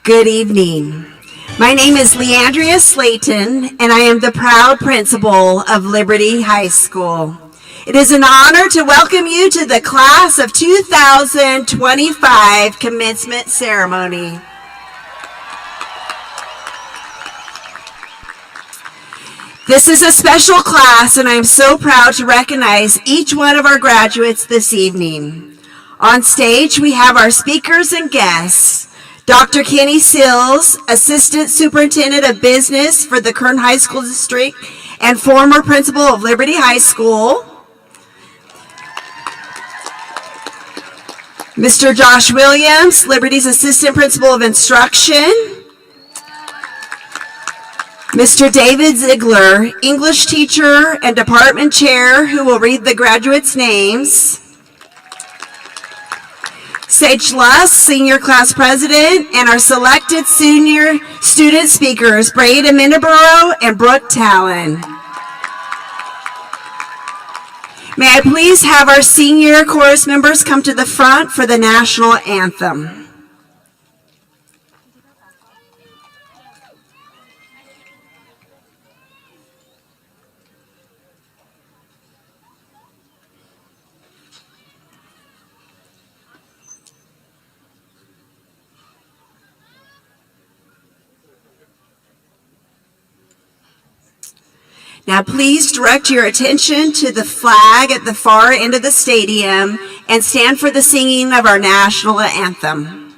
Good evening. My name is Leandria Slayton, and I am the proud principal of Liberty High School. It is an honor to welcome you to the class of 2025 commencement ceremony. This is a special class, and I am so proud to recognize each one of our graduates this evening. On stage, we have our speakers and guests. Dr. Kenny Sills, Assistant Superintendent of Business for the Kern High School District and former principal of Liberty High School. Mr. Josh Williams, Liberty's Assistant Principal of Instruction. Mr. David Ziegler, English teacher and department chair, who will read the graduates' names. Sage Luss, Senior Class President, and our selected senior student speakers, Brayden Minderborough and Brooke Talon. May I please have our senior chorus members come to the front for the national anthem. Now please direct your attention to the flag at the far end of the stadium and stand for the singing of our national anthem.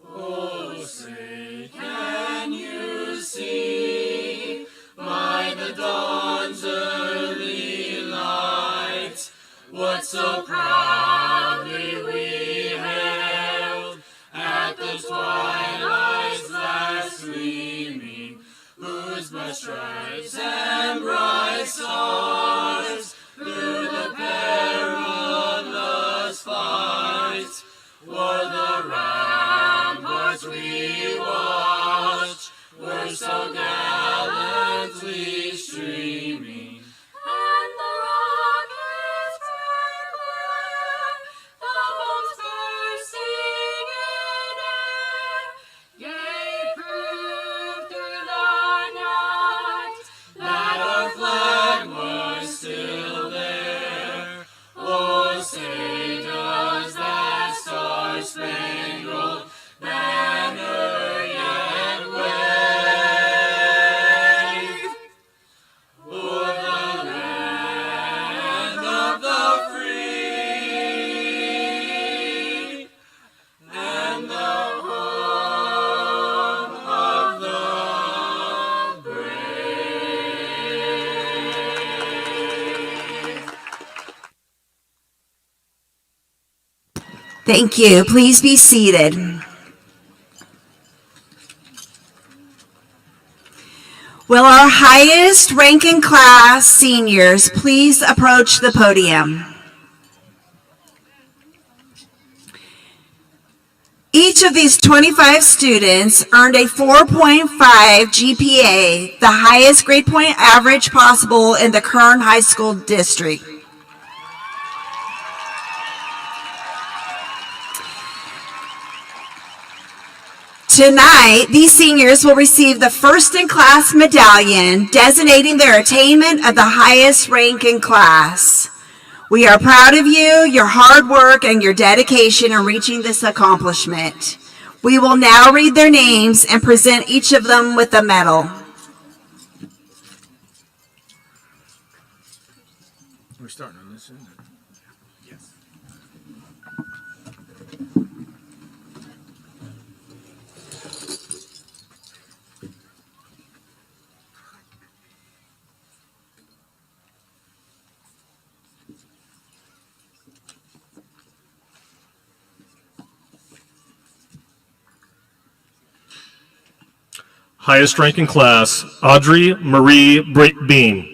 Oh, say, can you see by the dawn's early light what so proudly we hailed at the twilight's last gleaming, whose bright stripes and bright stars through the perilous fight o'er the ramparts we watched were so gallantly streaming. And the rockets bright glare, the bombs bursting in air, gave proof through the night that our flag was still there. Oh, say does that star-spangled banner yet wave o'er the land of the free and the home of the brave. Thank you. Please be seated. Will our highest ranking class seniors please approach the podium? Each of these 25 students earned a 4.5 GPA, the highest grade point average possible in the Kern High School District. Tonight, these seniors will receive the first-in-class medallion designating their attainment of the highest rank in class. We are proud of you, your hard work, and your dedication in reaching this accomplishment. We will now read their names and present each of them with a medal. We're starting on this end. Yes. Highest ranking class, Audrey Marie Bean.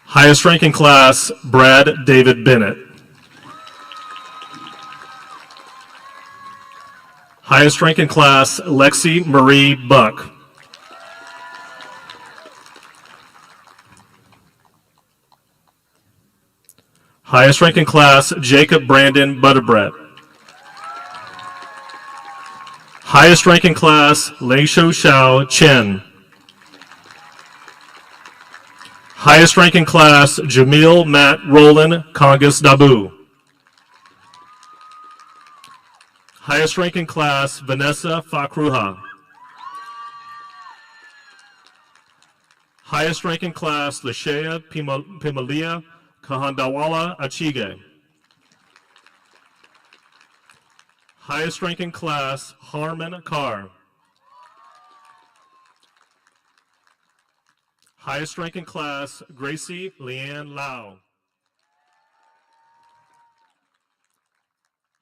Highest ranking class, Brad David Bennett. Highest ranking class, Lexi Marie Buck. Highest ranking class, Jacob Brandon Butterbrett. Highest ranking class, Leisho Xiao Chen. Highest ranking class, Jamil Matt Roland Congas Dabu. Highest ranking class, Vanessa Fakruha. Highest ranking class, Lashea Pimalia Kahandawala Achige. Highest ranking class, Harman Carr. Highest ranking class, Gracie Leanne Lau.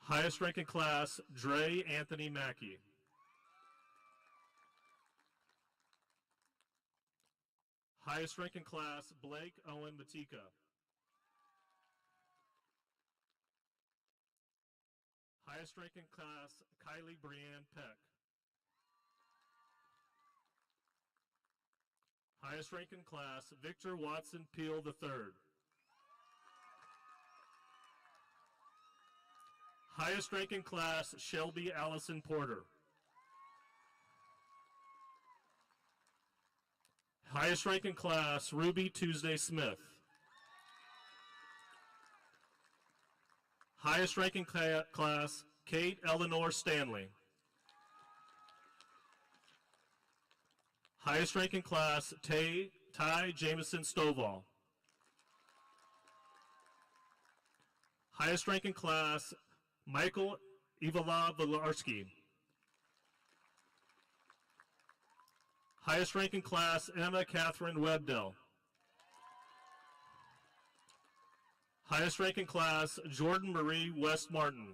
Highest ranking class, Dre Anthony Mackey. Highest ranking class, Blake Owen Matika. Highest ranking class, Kylie Brianne Peck. Highest ranking class, Victor Watson Peel III. Highest ranking class, Shelby Allison Porter. Highest ranking class, Ruby Tuesday Smith. Highest ranking class, Kate Eleanor Stanley. Highest ranking class, Ty Jameson Stovall. Highest ranking class, Michael Ivala Velarski. Highest ranking class, Emma Catherine Webdell. Highest ranking class, Jordan Marie West Martin.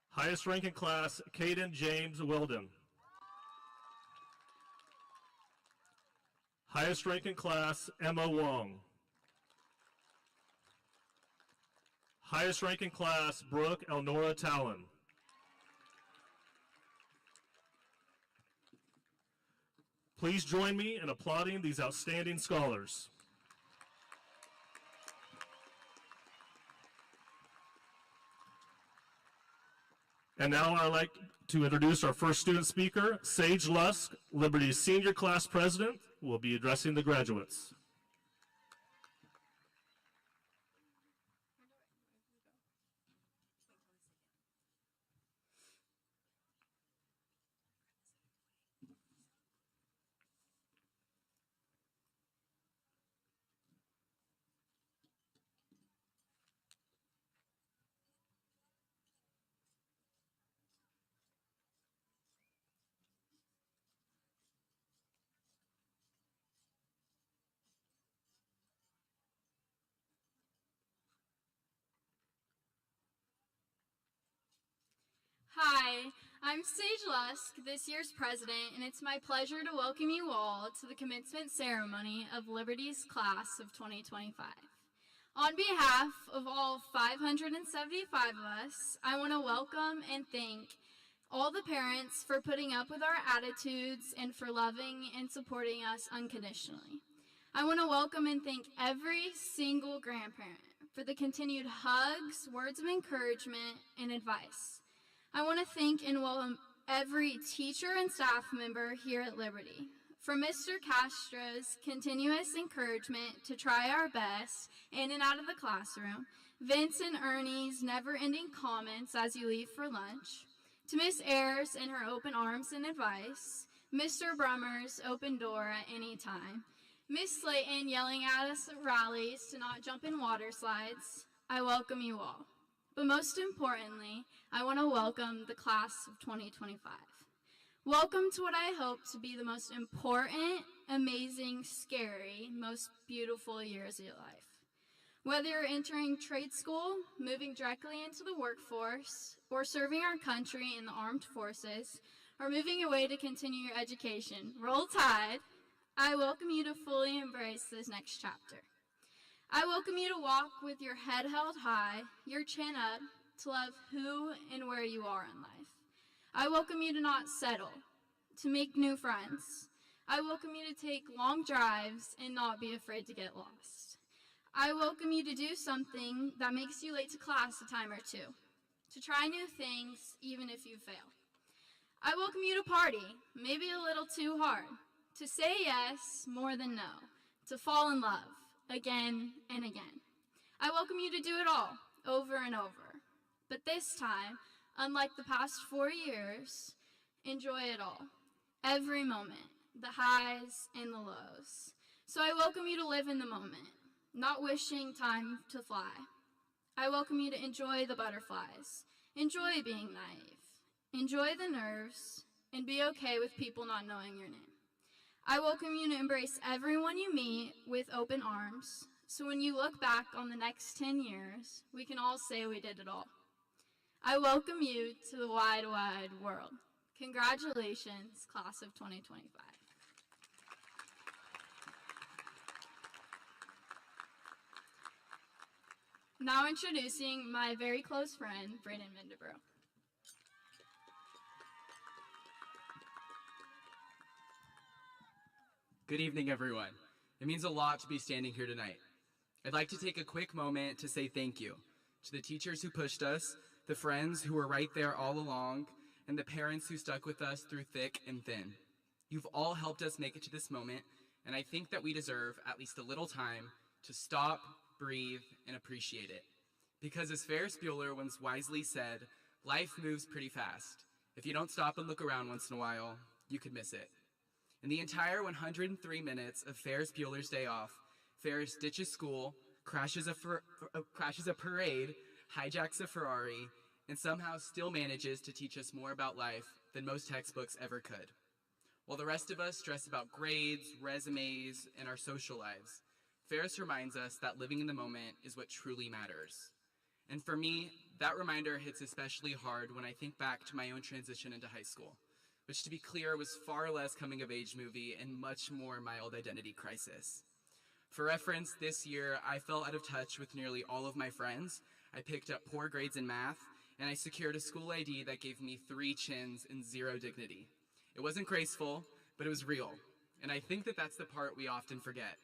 Highest ranking class, Caden James Weldon. Highest ranking class, Emma Wong. Highest ranking class, Brooke Elnora Talon. Please join me in applauding these outstanding scholars. And now I'd like to introduce our first student speaker, Sage Lusk, Liberty's senior class president, who will be addressing the graduates. Hi, I'm Sage Lusk, this year's president, and it's my pleasure to welcome you all to the commencement ceremony of Liberty's class of 2025. On behalf of all 575 of us, I want to welcome and thank all the parents for putting up with our attitudes and for loving and supporting us unconditionally. I want to welcome and thank every single grandparent for the continued hugs, words of encouragement, and advice. I want to thank and welcome every teacher and staff member here at Liberty. For Mr. Castro's continuous encouragement to try our best in and out of the classroom, Vince and Ernie's never-ending comments as you leave for lunch, to Miss Ayers and her open arms and advice, Mr. Brummer's open door at any time, Miss Slayton yelling at us at rallies to not jump in water slides, I welcome you all. But most importantly, I want to welcome the class of 2025. Welcome to what I hope to be the most important, amazing, scary, most beautiful years of your life. Whether you're entering trade school, moving directly into the workforce, or serving our country in the armed forces, or moving away to continue your education, roll tide, I welcome you to fully embrace this next chapter. I welcome you to walk with your head held high, your chin up, to love who and where you are in life. I welcome you to not settle, to make new friends. I welcome you to take long drives and not be afraid to get lost. I welcome you to do something that makes you late to class a time or two, to try new things even if you fail. I welcome you to party, maybe a little too hard, to say yes more than no, to fall in love again and again. I welcome you to do it all, over and over. But this time, unlike the past 4 years, enjoy it all. Every moment, the highs and the lows. So I welcome you to live in the moment, not wishing time to fly. I welcome you to enjoy the butterflies, enjoy being naive, enjoy the nerves, and be okay with people not knowing your name. I welcome you to embrace everyone you meet with open arms, so when you look back on the next 10 years, we can all say we did it all. I welcome you to the wide, wide world. Congratulations, class of 2025. Now introducing my very close friend, Brayden Mendebro. Good evening, everyone. It means a lot to be standing here tonight. I'd like to take a quick moment to say thank you to the teachers who pushed us, the friends who were right there all along, and the parents who stuck with us through thick and thin. You've all helped us make it to this moment, and I think that we deserve at least a little time to stop, breathe, and appreciate it. Because as Ferris Bueller once wisely said, life moves pretty fast. If you don't stop and look around once in a while, you could miss it. In the entire 103 minutes of Ferris Bueller's Day Off, Ferris ditches school, crashes a parade, hijacks a Ferrari, and somehow still manages to teach us more about life than most textbooks ever could. While the rest of us stress about grades, resumes, and our social lives, Ferris reminds us that living in the moment is what truly matters. And for me, that reminder hits especially hard when I think back to my own transition into high school, which, to be clear, was far less coming-of-age movie and much more mild identity crisis. For reference, this year, I fell out of touch with nearly all of my friends. I picked up poor grades in math, and I secured a school ID that gave me 3 chins and 0 dignity. It wasn't graceful, but it was real. And I think that that's the part we often forget,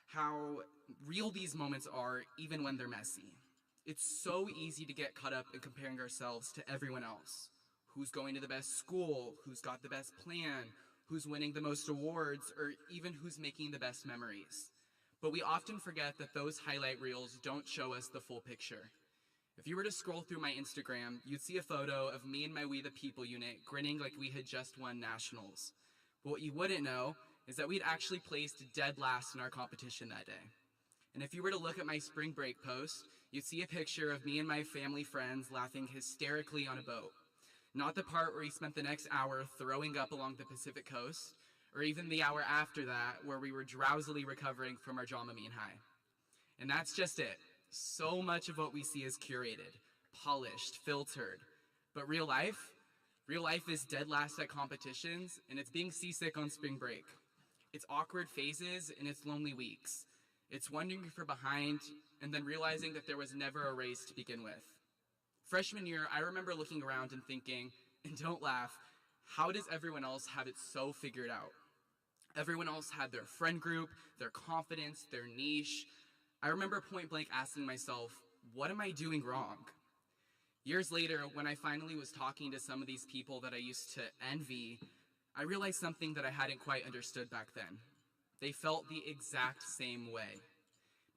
how real these moments are even when they're messy. It's so easy to get caught up in comparing ourselves to everyone else. Who's going to the best school, who's got the best plan, who's winning the most awards, or even who's making the best memories. But we often forget that those highlight reels don't show us the full picture. If you were to scroll through my Instagram, you'd see a photo of me and my We the People unit grinning like we had just won nationals. But what you wouldn't know is that we'd actually placed dead last in our competition that day. And if you were to look at my spring break post, you'd see a picture of me and my family friends laughing hysterically on a boat. Not the part where we spent the next hour throwing up along the Pacific coast, or even the hour after that where we were drowsily recovering from our Dramamine high. And that's just it. So much of what we see is curated, polished, filtered. But real life is dead last at competitions, and it's being seasick on spring break. It's awkward phases, and it's lonely weeks. It's wondering if you're behind, and then realizing that there was never a race to begin with. Freshman year, I remember looking around and thinking, and don't laugh, how does everyone else have it so figured out? Everyone else had their friend group, their confidence, their niche. I remember point blank asking myself, what am I doing wrong? Years later, when I finally was talking to some of these people that I used to envy, I realized something that I hadn't quite understood back then. They felt the exact same way.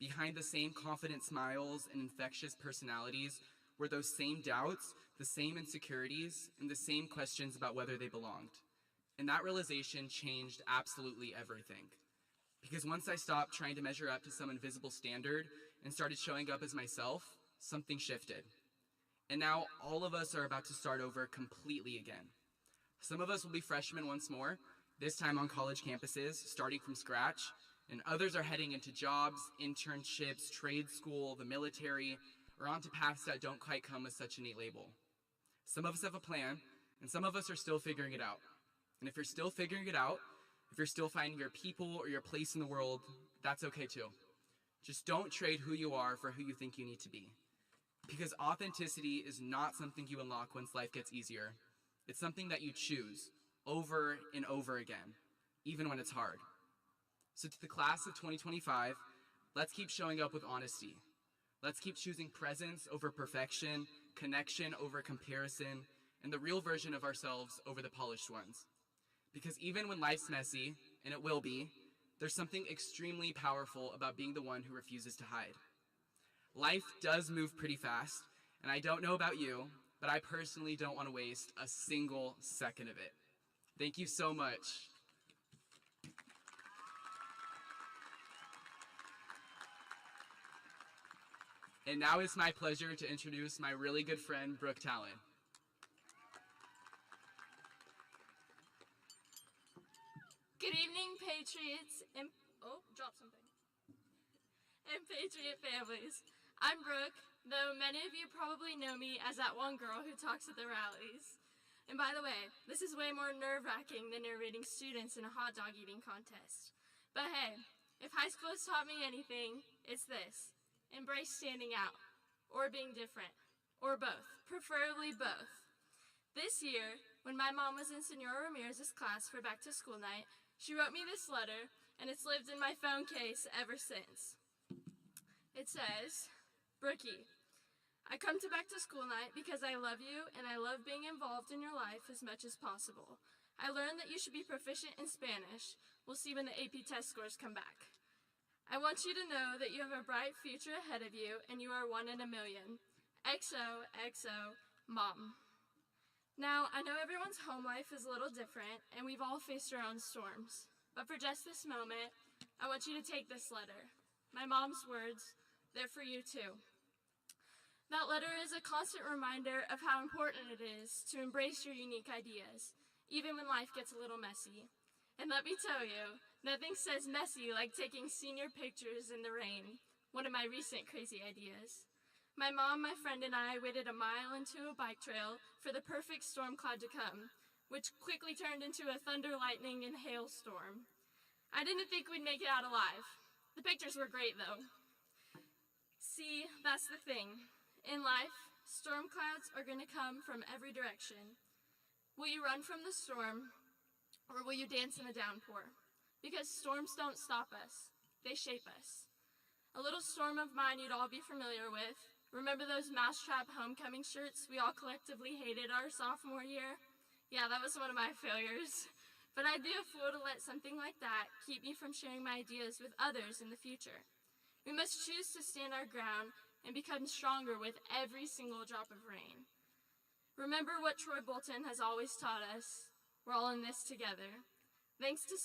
Behind the same confident smiles and infectious personalities were those same doubts, the same insecurities, and the same questions about whether they belonged. And that realization changed absolutely everything. Because once I stopped trying to measure up to some invisible standard and started showing up as myself, something shifted. And now all of us are about to start over completely again. Some of us will be freshmen once more, this time on college campuses, starting from scratch, and others are heading into jobs, internships, trade school, the military, or onto paths that don't quite come with such a neat label. Some of us have a plan, and some of us are still figuring it out. And if you're still figuring it out, if you're still finding your people or your place in the world, that's okay too. Just don't trade who you are for who you think you need to be. Because authenticity is not something you unlock once life gets easier. It's something that you choose over and over again, even when it's hard. So to the class of 2025, let's keep showing up with honesty. Let's keep choosing presence over perfection, connection over comparison, and the real version of ourselves over the polished ones. Because even when life's messy, and it will be, there's something extremely powerful about being the one who refuses to hide. Life does move pretty fast, and I don't know about you, but I personally don't want to waste a single second of it. Thank you so much. And now it's my pleasure to introduce my really good friend, Brooke Talon. Good evening, Patriots and drop something. And Patriot families. I'm Brooke, though many of you probably know me as that one girl who talks at the rallies. And by the way, this is way more nerve-wracking than narrating students in a hot dog eating contest. But hey, if high school has taught me anything, it's this. Embrace standing out, or being different, or both, preferably both. This year, when my mom was in Senora Ramirez's class for back to school night, she wrote me this letter, and it's lived in my phone case ever since. It says, Brookie, I come to back to school night because I love you and I love being involved in your life as much as possible. I learned that you should be proficient in Spanish. We'll see when the AP test scores come back. I want you to know that you have a bright future ahead of you and you are one in a million. XOXO, Mom. Now, I know everyone's home life is a little different and we've all faced our own storms. But for just this moment, I want you to take this letter. My mom's words, they're for you too. That letter is a constant reminder of how important it is to embrace your unique ideas, even when life gets a little messy. And let me tell you, nothing says messy like taking senior pictures in the rain, one of my recent crazy ideas. My mom, my friend, and I waded a mile into a bike trail for the perfect storm cloud to come, which quickly turned into a thunder, lightning, and hailstorm. I didn't think we'd make it out alive. The pictures were great, though. See, that's the thing. In life, storm clouds are going to come from every direction. Will you run from the storm, or will you dance in the downpour? Because storms don't stop us, they shape us. A little storm of mine you'd all be familiar with. Remember those Mousetrap homecoming shirts we all collectively hated our sophomore year? Yeah, that was one of my failures. But I'd be a fool to let something like that keep me from sharing my ideas with others in the future. We must choose to stand our ground and become stronger with every single drop of rain. Remember what Troy Bolton has always taught us. We're all in this together. Thanks to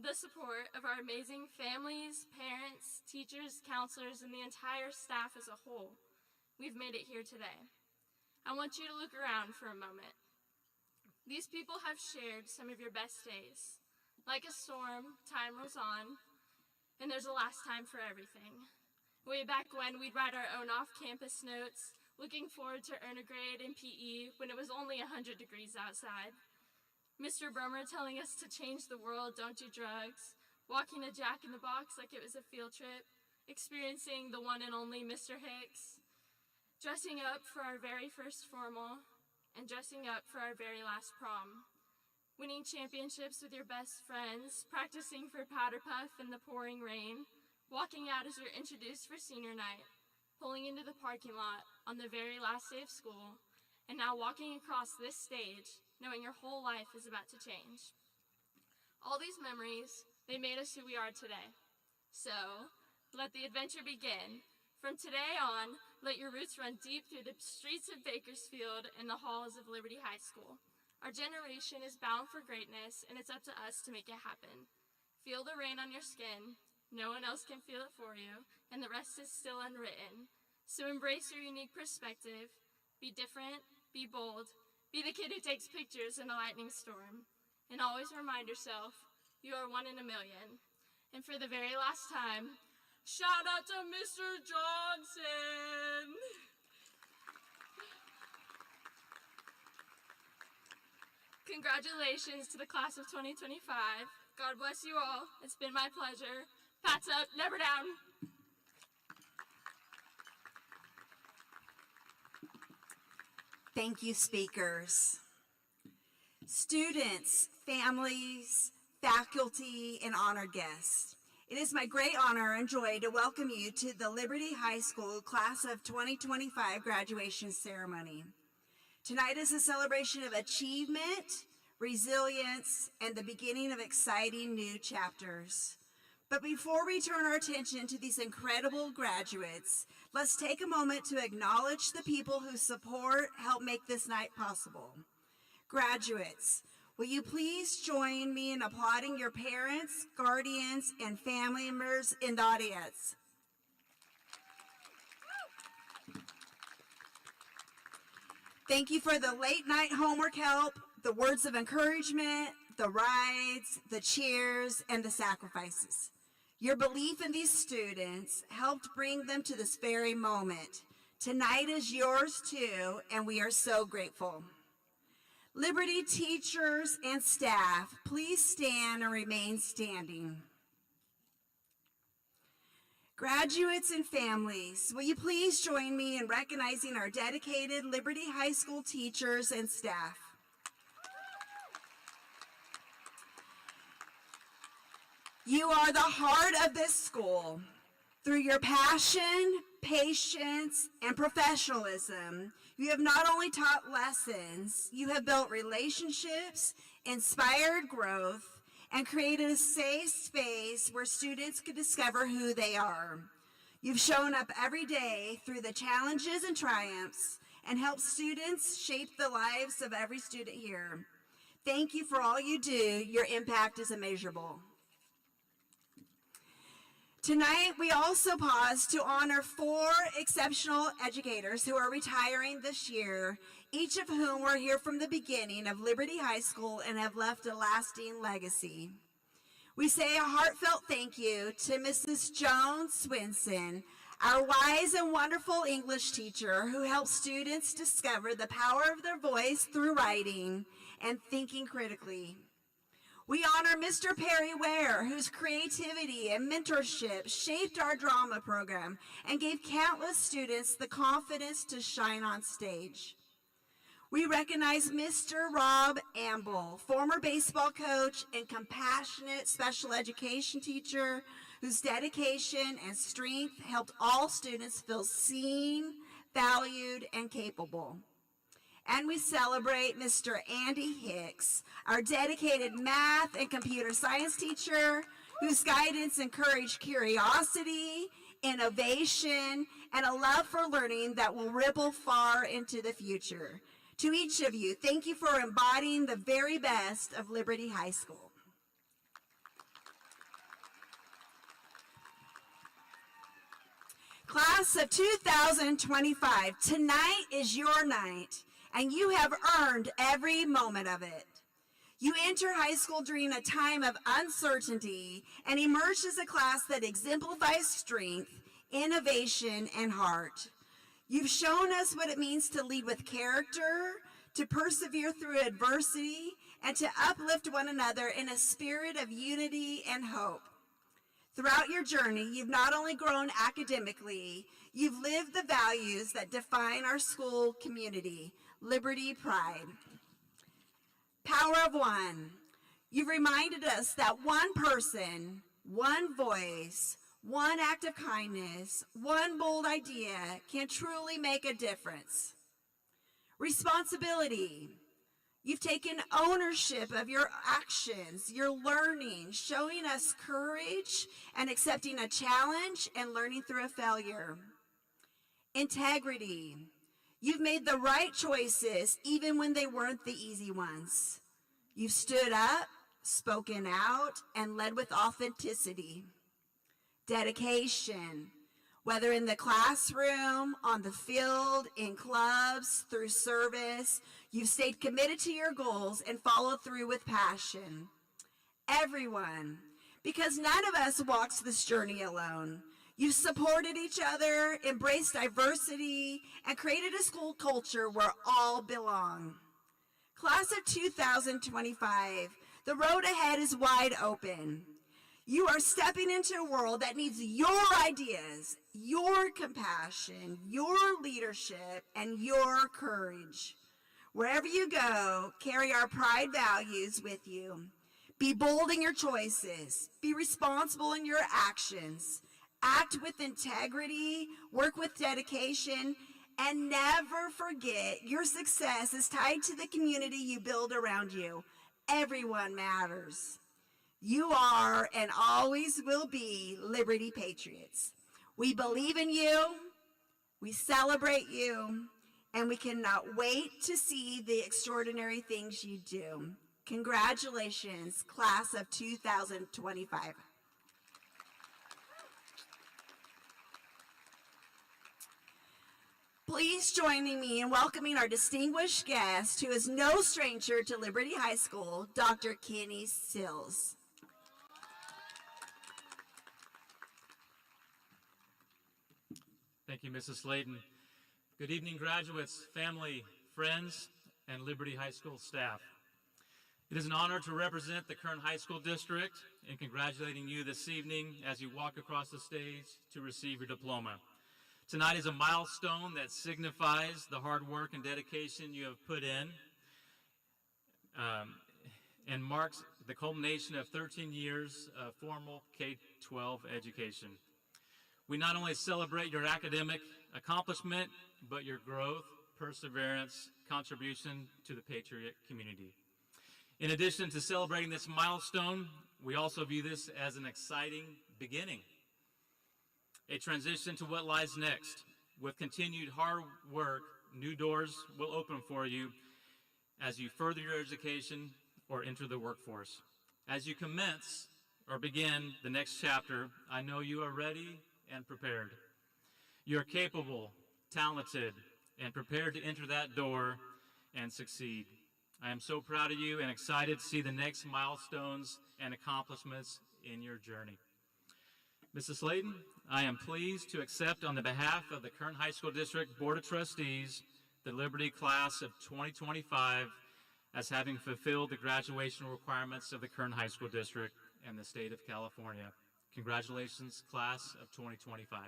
the support of our amazing families, parents, teachers, counselors, and the entire staff as a whole, we've made it here today. I want you to look around for a moment. These people have shared some of your best days. Like a storm, time rolls on, and there's a last time for everything. Way back when, we'd write our own off-campus notes, looking forward to earn a grade in PE when it was only 100 degrees outside. Mr. Brummer telling us to change the world, don't do drugs, walking a Jack in the Box like it was a field trip, experiencing the one and only Mr. Hicks, dressing up for our very first formal, and dressing up for our very last prom, winning championships with your best friends, practicing for powder puff in the pouring rain, walking out as you're introduced for senior night, pulling into the parking lot on the very last day of school, and now walking across this stage, knowing your whole life is about to change. All these memories, they made us who we are today. So, let the adventure begin. From today on, let your roots run deep through the streets of Bakersfield and the halls of Liberty High School. Our generation is bound for greatness, and it's up to us to make it happen. Feel the rain on your skin. No one else can feel it for you, and the rest is still unwritten. So embrace your unique perspective. Be different, be bold, be the kid who takes pictures in a lightning storm. And always remind yourself, you are one in a million. And for the very last time, shout out to Mr. Johnson! Congratulations to the class of 2025. God bless you all. It's been my pleasure. Pats up, never down. Thank you, speakers. Students, families, faculty, and honored guests. It is my great honor and joy to welcome you to the Liberty High School Class of 2025 graduation ceremony. Tonight is a celebration of achievement, resilience, and the beginning of exciting new chapters. But before we turn our attention to these incredible graduates, let's take a moment to acknowledge the people who help make this night possible. Graduates, will you please join me in applauding your parents, guardians, and family members in the audience? Thank you for the late night homework help, the words of encouragement, the rides, the cheers, and the sacrifices. Your belief in these students helped bring them to this very moment. Tonight is yours too, and we are so grateful. Liberty teachers and staff, please stand and remain standing. Graduates and families, will you please join me in recognizing our dedicated Liberty High School teachers and staff? You are the heart of this school. Through your passion, patience, and professionalism, you have not only taught lessons, you have built relationships, inspired growth, and created a safe space where students could discover who they are. You've shown up every day through the challenges and triumphs and helped students shape the lives of every student here. Thank you for all you do. Your impact is immeasurable. Tonight, we also pause to honor 4 exceptional educators who are retiring this year, each of whom were here from the beginning of Liberty High School and have left a lasting legacy. We say a heartfelt thank you to Mrs. Joan Swinson, our wise and wonderful English teacher who helps students discover the power of their voice through writing and thinking critically. We honor Mr. Perry Ware, whose creativity and mentorship shaped our drama program and gave countless students the confidence to shine on stage. We recognize Mr. Rob Amble, former baseball coach and compassionate special education teacher, whose dedication and strength helped all students feel seen, valued, and capable. And we celebrate Mr. Andy Hicks, our dedicated math and computer science teacher, whose guidance encouraged curiosity, innovation, and a love for learning that will ripple far into the future. To each of you, thank you for embodying the very best of Liberty High School. Class of 2025, tonight is your night, and you have earned every moment of it. You enter high school during a time of uncertainty and emerge as a class that exemplifies strength, innovation, and heart. You've shown us what it means to lead with character, to persevere through adversity, and to uplift one another in a spirit of unity and hope. Throughout your journey, you've not only grown academically, you've lived the values that define our school community: liberty, pride. Power of one. You've reminded us that one person, one voice, one act of kindness, one bold idea can truly make a difference. Responsibility. You've taken ownership of your actions, your learning, showing us courage and accepting a challenge and learning through a failure. Integrity. You've made the right choices even when they weren't the easy ones. You've stood up, spoken out, and led with authenticity. Dedication. Whether in the classroom, on the field, in clubs, through service, you've stayed committed to your goals and followed through with passion. Everyone, because none of us walks this journey alone. You've supported each other, embraced diversity, and created a school culture where all belong. Class of 2025, the road ahead is wide open. You are stepping into a world that needs your ideas, your compassion, your leadership, and your courage. Wherever you go, carry our pride values with you. Be bold in your choices. Be responsible in your actions. Act with integrity, work with dedication, and never forget your success is tied to the community you build around you. Everyone matters. You are and always will be Liberty Patriots. We believe in you, we celebrate you, and we cannot wait to see the extraordinary things you do. Congratulations, class of 2025. Please join me in welcoming our distinguished guest, who is no stranger to Liberty High School, Dr. Kenny Sills. Thank you, Mrs. Slayton. Good evening, graduates, family, friends, and Liberty High School staff. It is an honor to represent the Kern High School District in congratulating you this evening as you walk across the stage to receive your diploma. Tonight is a milestone that signifies the hard work and dedication you have put in and marks the culmination of 13 years of formal K-12 education. We not only celebrate your academic accomplishment, but your growth, perseverance, contribution to the Patriot community. In addition to celebrating this milestone, we also view this as an exciting beginning, a transition to what lies next. With continued hard work, new doors will open for you as you further your education or enter the workforce. As you commence or begin the next chapter, I know you are ready and prepared. You're capable, talented, and prepared to enter that door and succeed. I am so proud of you and excited to see the next milestones and accomplishments in your journey. Mrs. Slayton, I am pleased to accept on the behalf of the Kern High School District Board of Trustees the Liberty Class of 2025 as having fulfilled the graduation requirements of the Kern High School District and the state of California. Congratulations, Class of 2025.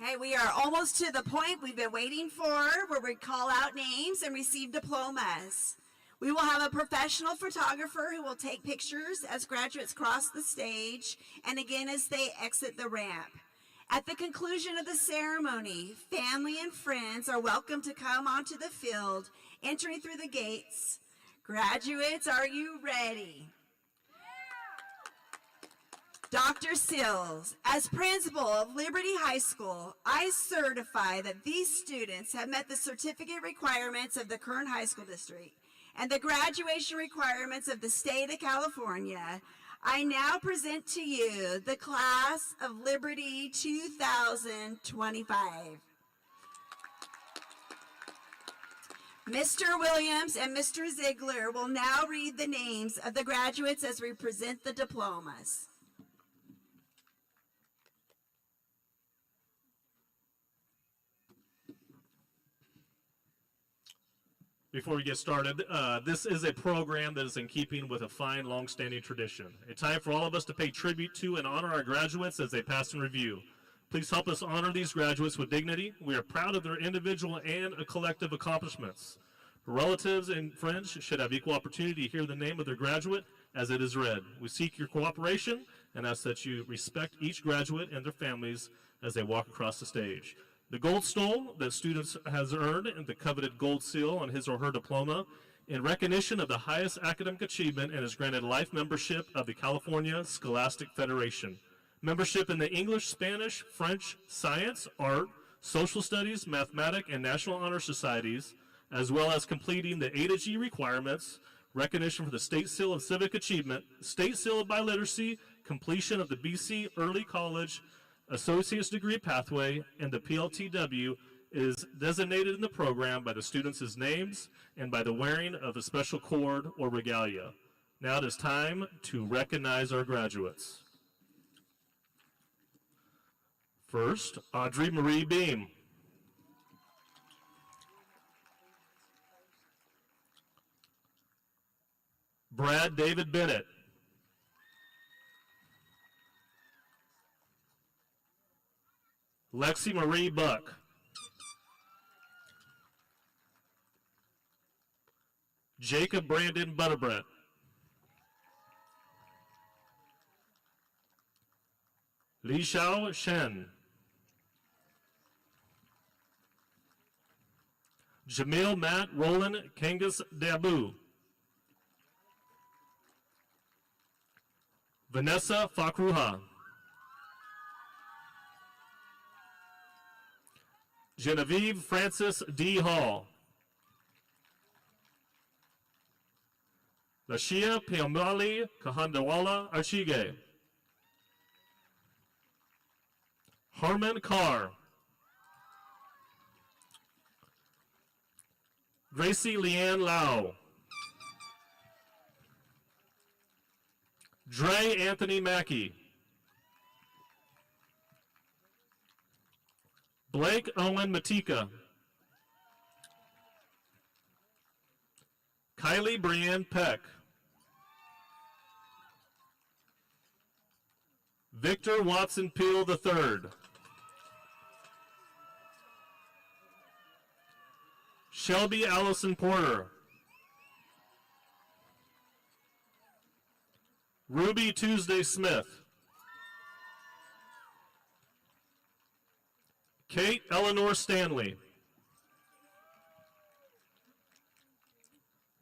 Okay, we are almost to the point we've been waiting for, where we call out names and receive diplomas. We will have a professional photographer who will take pictures as graduates cross the stage and again as they exit the ramp. At the conclusion of the ceremony, family and friends are welcome to come onto the field, entering through the gates. Graduates, are you ready? Dr. Sills, as principal of Liberty High School, I certify that these students have met the certificate requirements of the Kern High School District and the graduation requirements of the state of California. I now present to you the Class of Liberty 2025. Mr. Williams and Mr. Ziegler will now read the names of the graduates as we present the diplomas. Before we get started, this is a program that is in keeping with a fine, long-standing tradition. A time for all of us to pay tribute to and honor our graduates as they pass in review. Please help us honor these graduates with dignity. We are proud of their individual and collective accomplishments. Relatives and friends should have equal opportunity to hear the name of their graduate as it is read. We seek your cooperation and ask that you respect each graduate and their families as they walk across the stage. The gold stole that students has earned and the coveted gold seal on his or her diploma in recognition of the highest academic achievement and is granted life membership of the California Scholastic Federation. Membership in the English, Spanish, French, Science, Art, Social Studies, Mathematics, and National Honor Societies, as well as completing the A to G requirements, recognition for the State Seal of Civic Achievement, State Seal of Biliteracy, completion of the BC Early College Associate's Degree Pathway, and the PLTW is designated in the program by the students' names and by the wearing of a special cord or regalia. Now it is time to recognize our graduates. First, Audrey Marie Beam. Brad David Bennett. Lexi Marie Buck. Jacob Brandon Butterbrett. Li Xiao Shen. Jamil Matt Roland Kangas Dabu. Vanessa Fakruha. Genevieve Francis D. Hall. Lashia Piamali Kahandawala Archige. Harmon Carr. Gracie Leanne Lau. Dre Anthony Mackey. Blake Owen Matika. Kylie Brienne Peck. Victor Watson Peel III. Shelby Allison Porter. Ruby Tuesday Smith. Kate Eleanor Stanley.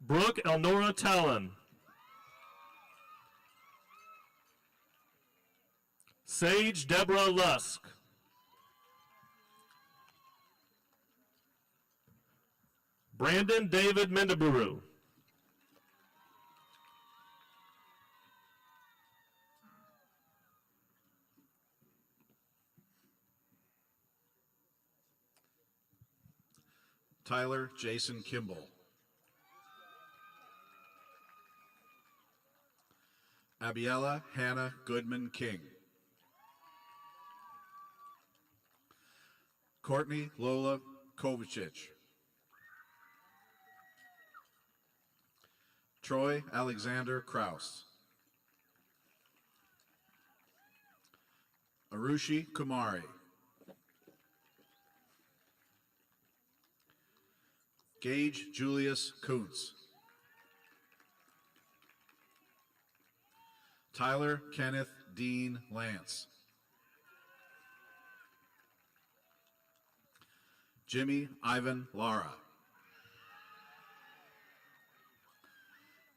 Brooke Elnora Talon. Sage Deborah Lusk. Brandon David Mendaburu. Tyler Jason Kimball. Abiella Hannah Goodman King. Courtney Lola Kovacic. Troy Alexander Kraus. Arushi Kumari. Gage Julius Kuntz. Tyler Kenneth Dean Lance. Jimmy Ivan Lara.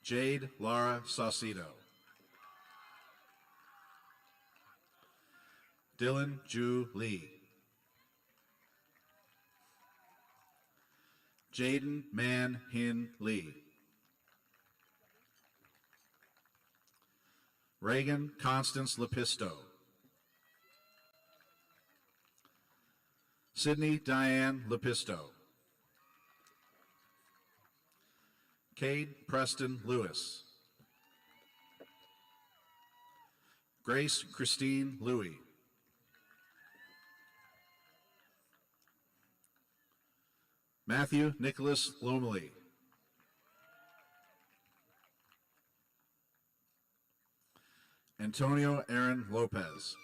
Jade Lara Saucedo. Dylan Ju Lee. Jaden Man Hin Lee. Reagan Constance Lepisto. Sydney Diane Lepisto. Cade Preston Lewis. Grace Christine Louie. Matthew Nicholas Lomley. Antonio Aaron Lopez.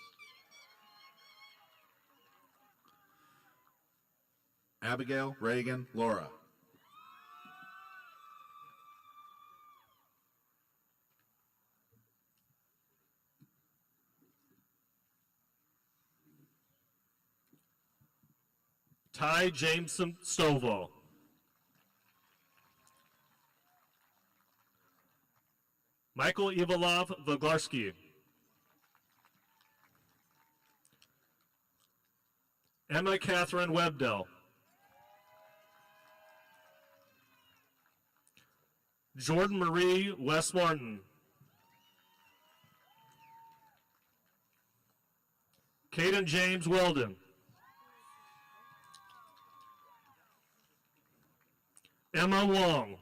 Abigail Reagan Laura. Ty Jameson Stovall. Michael Ivalov Voglarski. Emma Catherine Webdell. Jordan Marie West Martin. Caden James Weldon. Emma Wong.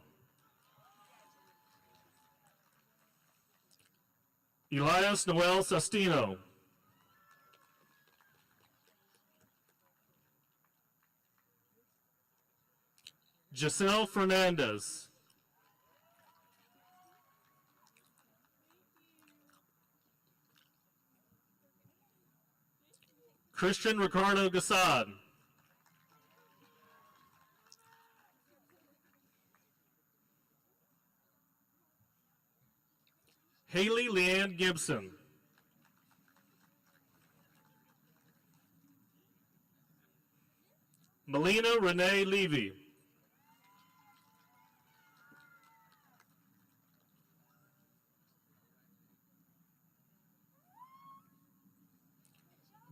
Elias Noel Sestino. Giselle Fernandez. Christian Ricardo Gassad. Haley Leanne Gibson. Melina Renee Levy.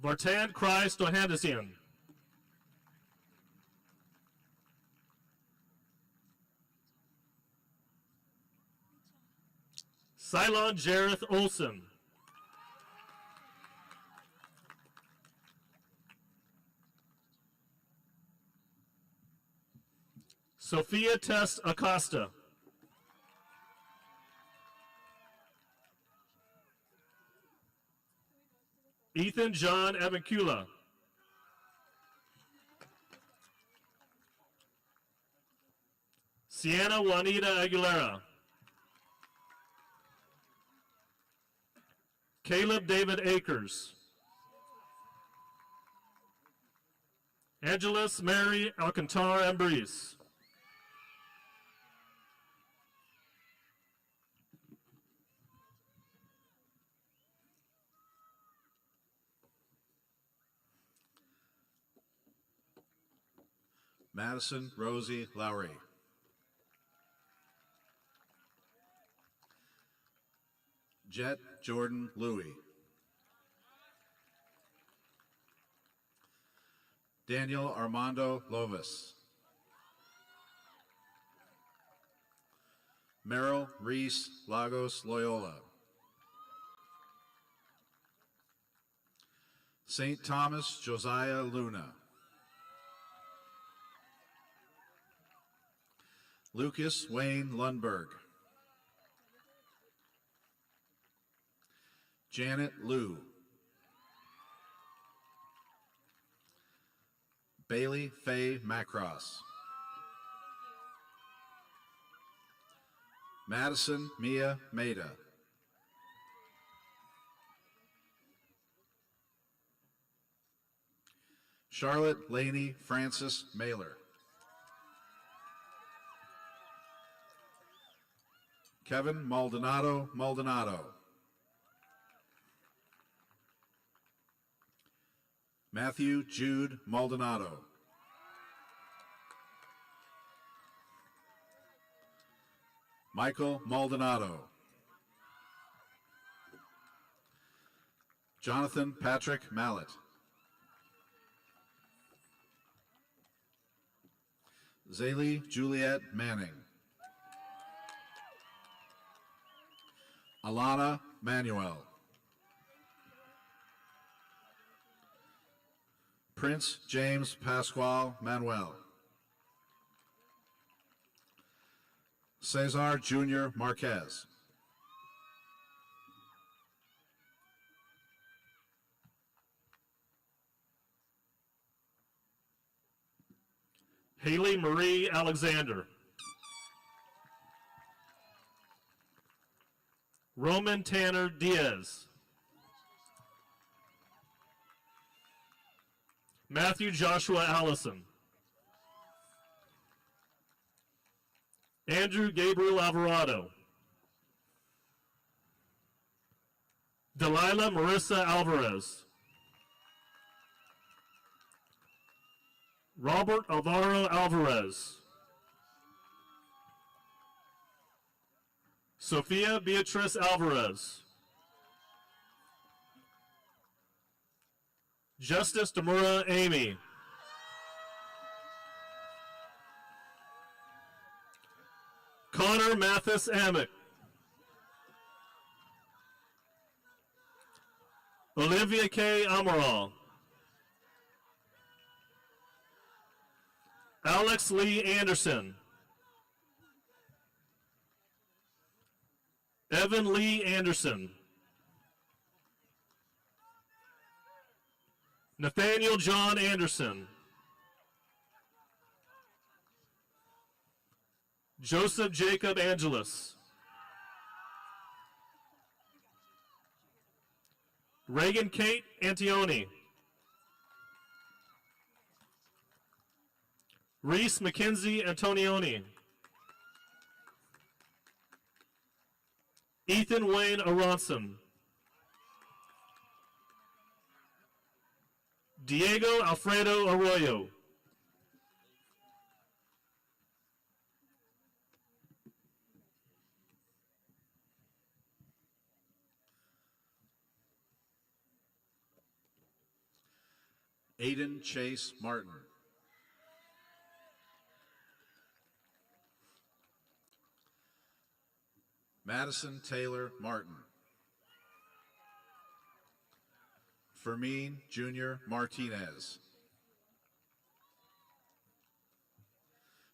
Vartan Christ Ohandesian. Cylon Jareth Olson. Sophia Test Acosta. Ethan John Evancula. Sienna Juanita Aguilera. Caleb David Akers. Angeles Mary Alcantara Ambriz. Madison Rosie Lowry. Jet Jordan Louie. Daniel Armando Lovis. Merrill Reese Lagos Loyola. St. Thomas Josiah Luna. Lucas Wayne Lundberg. Janet Liu. Bailey Faye Macross. Madison Mia Maida. Charlotte Laney Francis Mailer. Kevin Maldonado. Matthew Jude Maldonado. Michael Maldonado. Jonathan Patrick Mallet. Zaylee Juliet Manning. Alana Manuel. Prince James Pasquale Manuel. Cesar Jr. Marquez. Haley Marie Alexander. Roman Tanner Diaz. Matthew Joshua Allison. Andrew Gabriel Alvarado. Delilah Marissa Alvarez. Robert Alvaro Alvarez. Sophia Beatrice Alvarez. Justice Demura Amy. Connor Mathis Amick. Olivia K. Amaral. Alex Lee Anderson. Evan Lee Anderson. Nathaniel John Anderson. Joseph Jacob Angeles. Reagan Kate Antioni. Reese McKenzie Antonioni. Ethan Wayne Aronson. Diego Alfredo Arroyo. Aiden Chase Martin. Madison Taylor Martin. Fermin Jr. Martinez.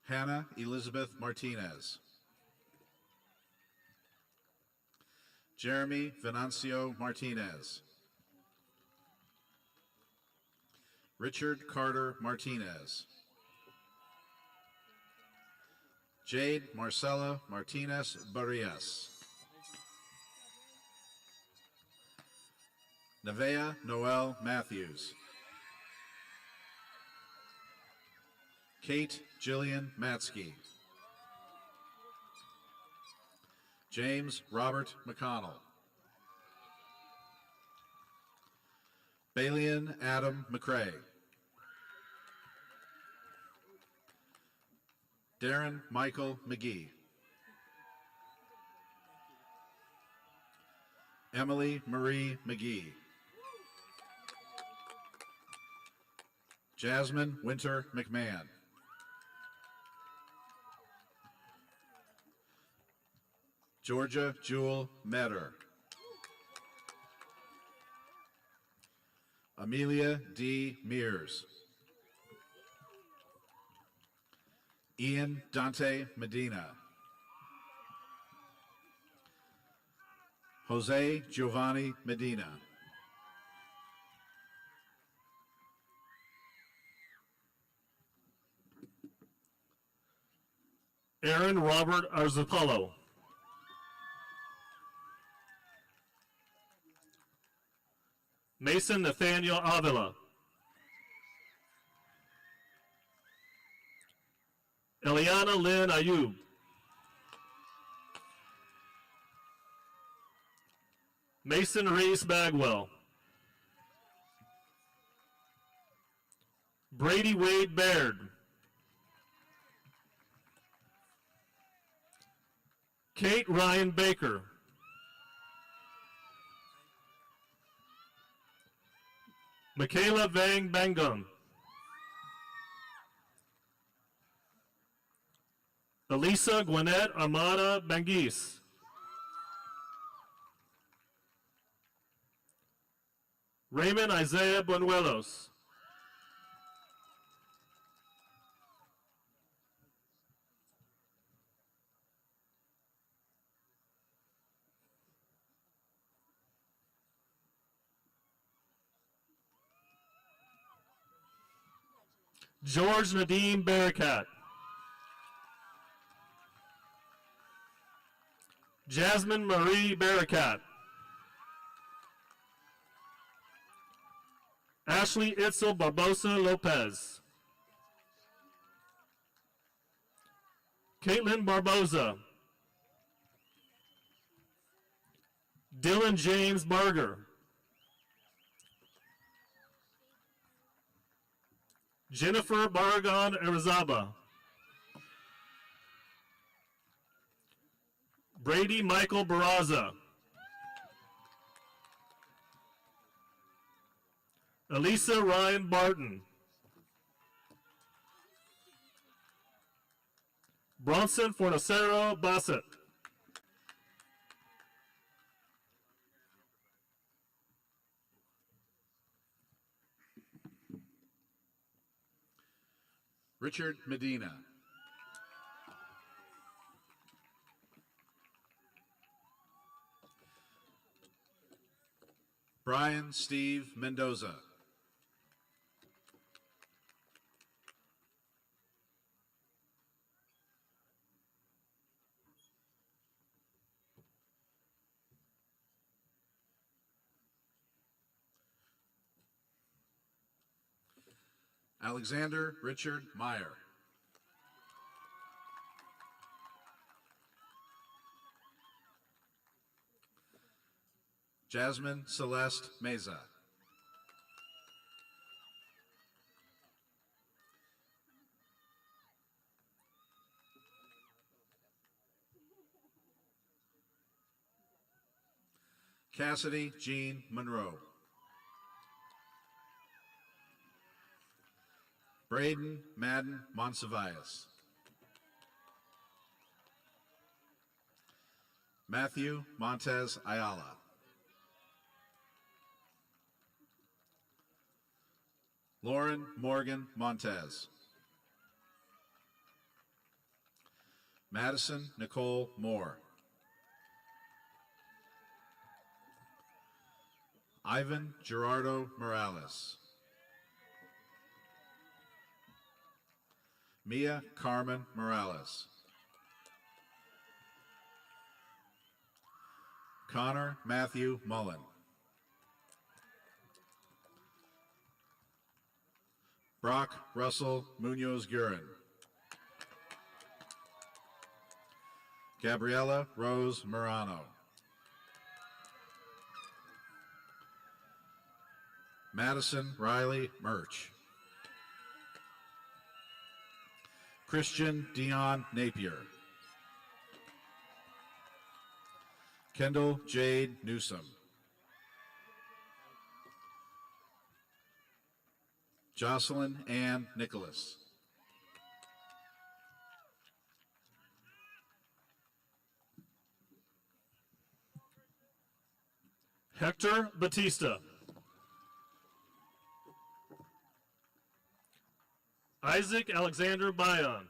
Hannah Elizabeth Martinez. Jeremy Venancio Martinez. Richard Carter Martinez. Jade Marcela Martinez Barrias. Nevea Noel Matthews. Kate Jillian Matsky. James Robert McConnell. Balian Adam McCrae. Darren Michael McGee. Emily Marie McGee. Jasmine Winter McMahon. Georgia Jewel Metter. Amelia D. Mears. Ian Dante Medina. Jose Giovanni Medina. Aaron Robert Arzapalo. Mason Nathaniel Avila. Eliana Lynn Ayub. Mason Reese Bagwell. Brady Wade Baird. Kate Ryan Baker. Michaela Vang Bangung. Elisa Gwinnett Armada Bangis. Raymond Isaiah Buenuelos. George Nadeem Barakat. Jasmine Marie Barakat. Ashley Itzel Barbosa Lopez. Caitlin Barboza. Dylan James Barger. Jennifer Barragon Arizaba. Brady Michael Barraza. Elisa Ryan Barton. Bronson Fornacero Bassett. Richard Medina. Brian Steve Mendoza. Alexander Richard Meyer. Jasmine Celeste Meza. Cassidy Jean Monroe. Braden Madden Monsivias. Matthew Montez Ayala. Lauren Morgan Montez. Madison Nicole Moore. Ivan Gerardo Morales. Mia Carmen Morales. Connor Matthew Mullen. Brock Russell Munoz Guerin. Gabriella Rose Morano. Madison Riley Murch. Christian Dion Napier. Kendall Jade Newsom. Jocelyn Ann Nicholas. Hector Batista. Isaac Alexander Bayon.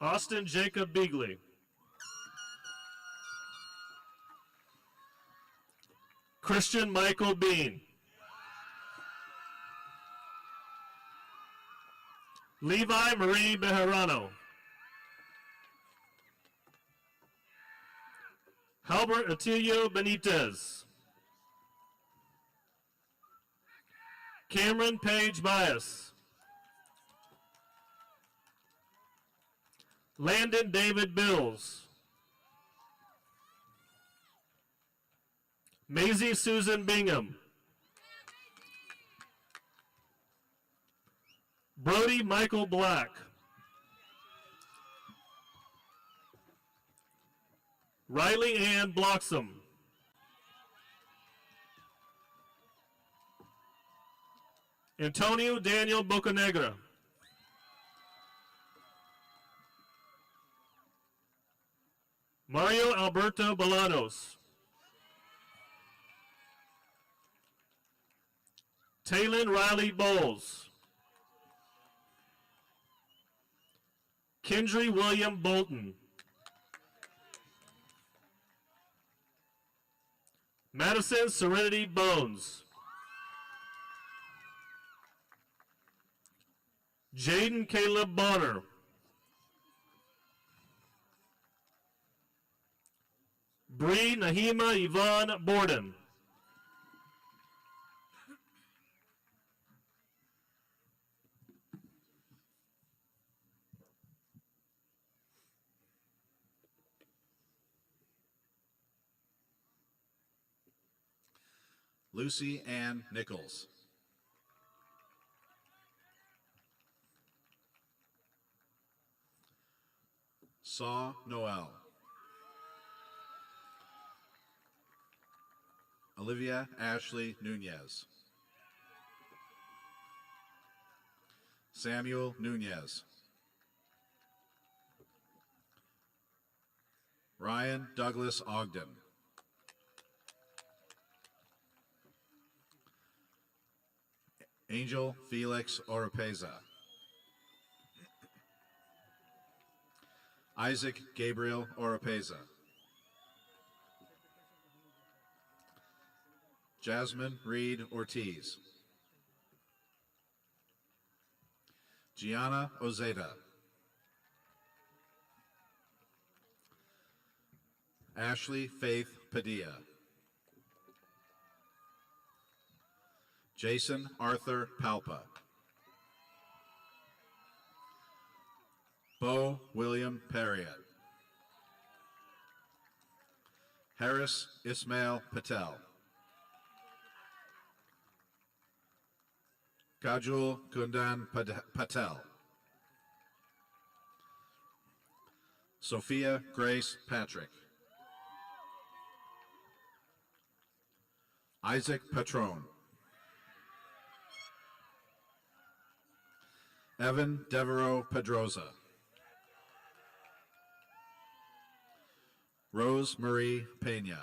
Austin Jacob Beagley. Christian Michael Bean. Levi Marie Bejarano. Halbert Atilio Benitez. Cameron Page Bias. Landon David Bills. Maisie Susan Bingham. Brody Michael Black. Riley Ann Bloxam. Antonio Daniel Bocanegra. Mario Alberto Bolanos. Taylon Riley Bowles. Kendry William Bolton. Madison Serenity Bones. Jaden Caleb Bonner. Bree Nahima Yvonne Borden. Lucy Ann Nichols. Saw Noel. Olivia Ashley Nunez. Samuel Nunez. Ryan Douglas Ogden. Angel Felix Oropeza. Isaac Gabriel Oropeza. Jasmine Reed Ortiz. Gianna Ozeda. Ashley Faith Padilla. Jason Arthur Palpa. Bo William Perriott. Harris Ismail Patel. Kajul Kundan Patel. Sophia Grace Patrick. Isaac Patron. Evan Devereaux Pedroza. Rose Marie Pena.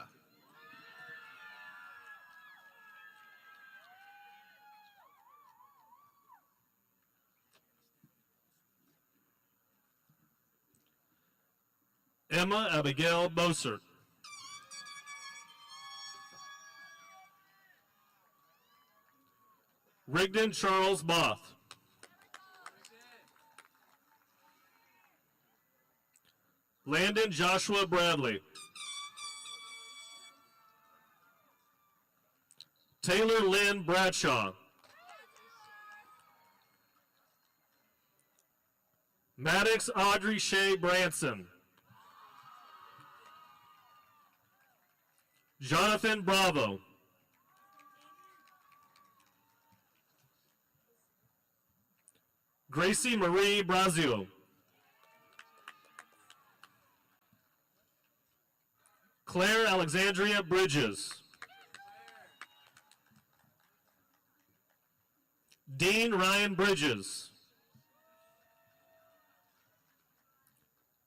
Emma Abigail Bosert. Rigdon Charles Both. Landon Joshua Bradley. Taylor Lynn Bradshaw. Maddox Audrey Shea Branson. Jonathan Bravo. Gracie Marie Brazio. Claire Alexandria Bridges. Dean Ryan Bridges.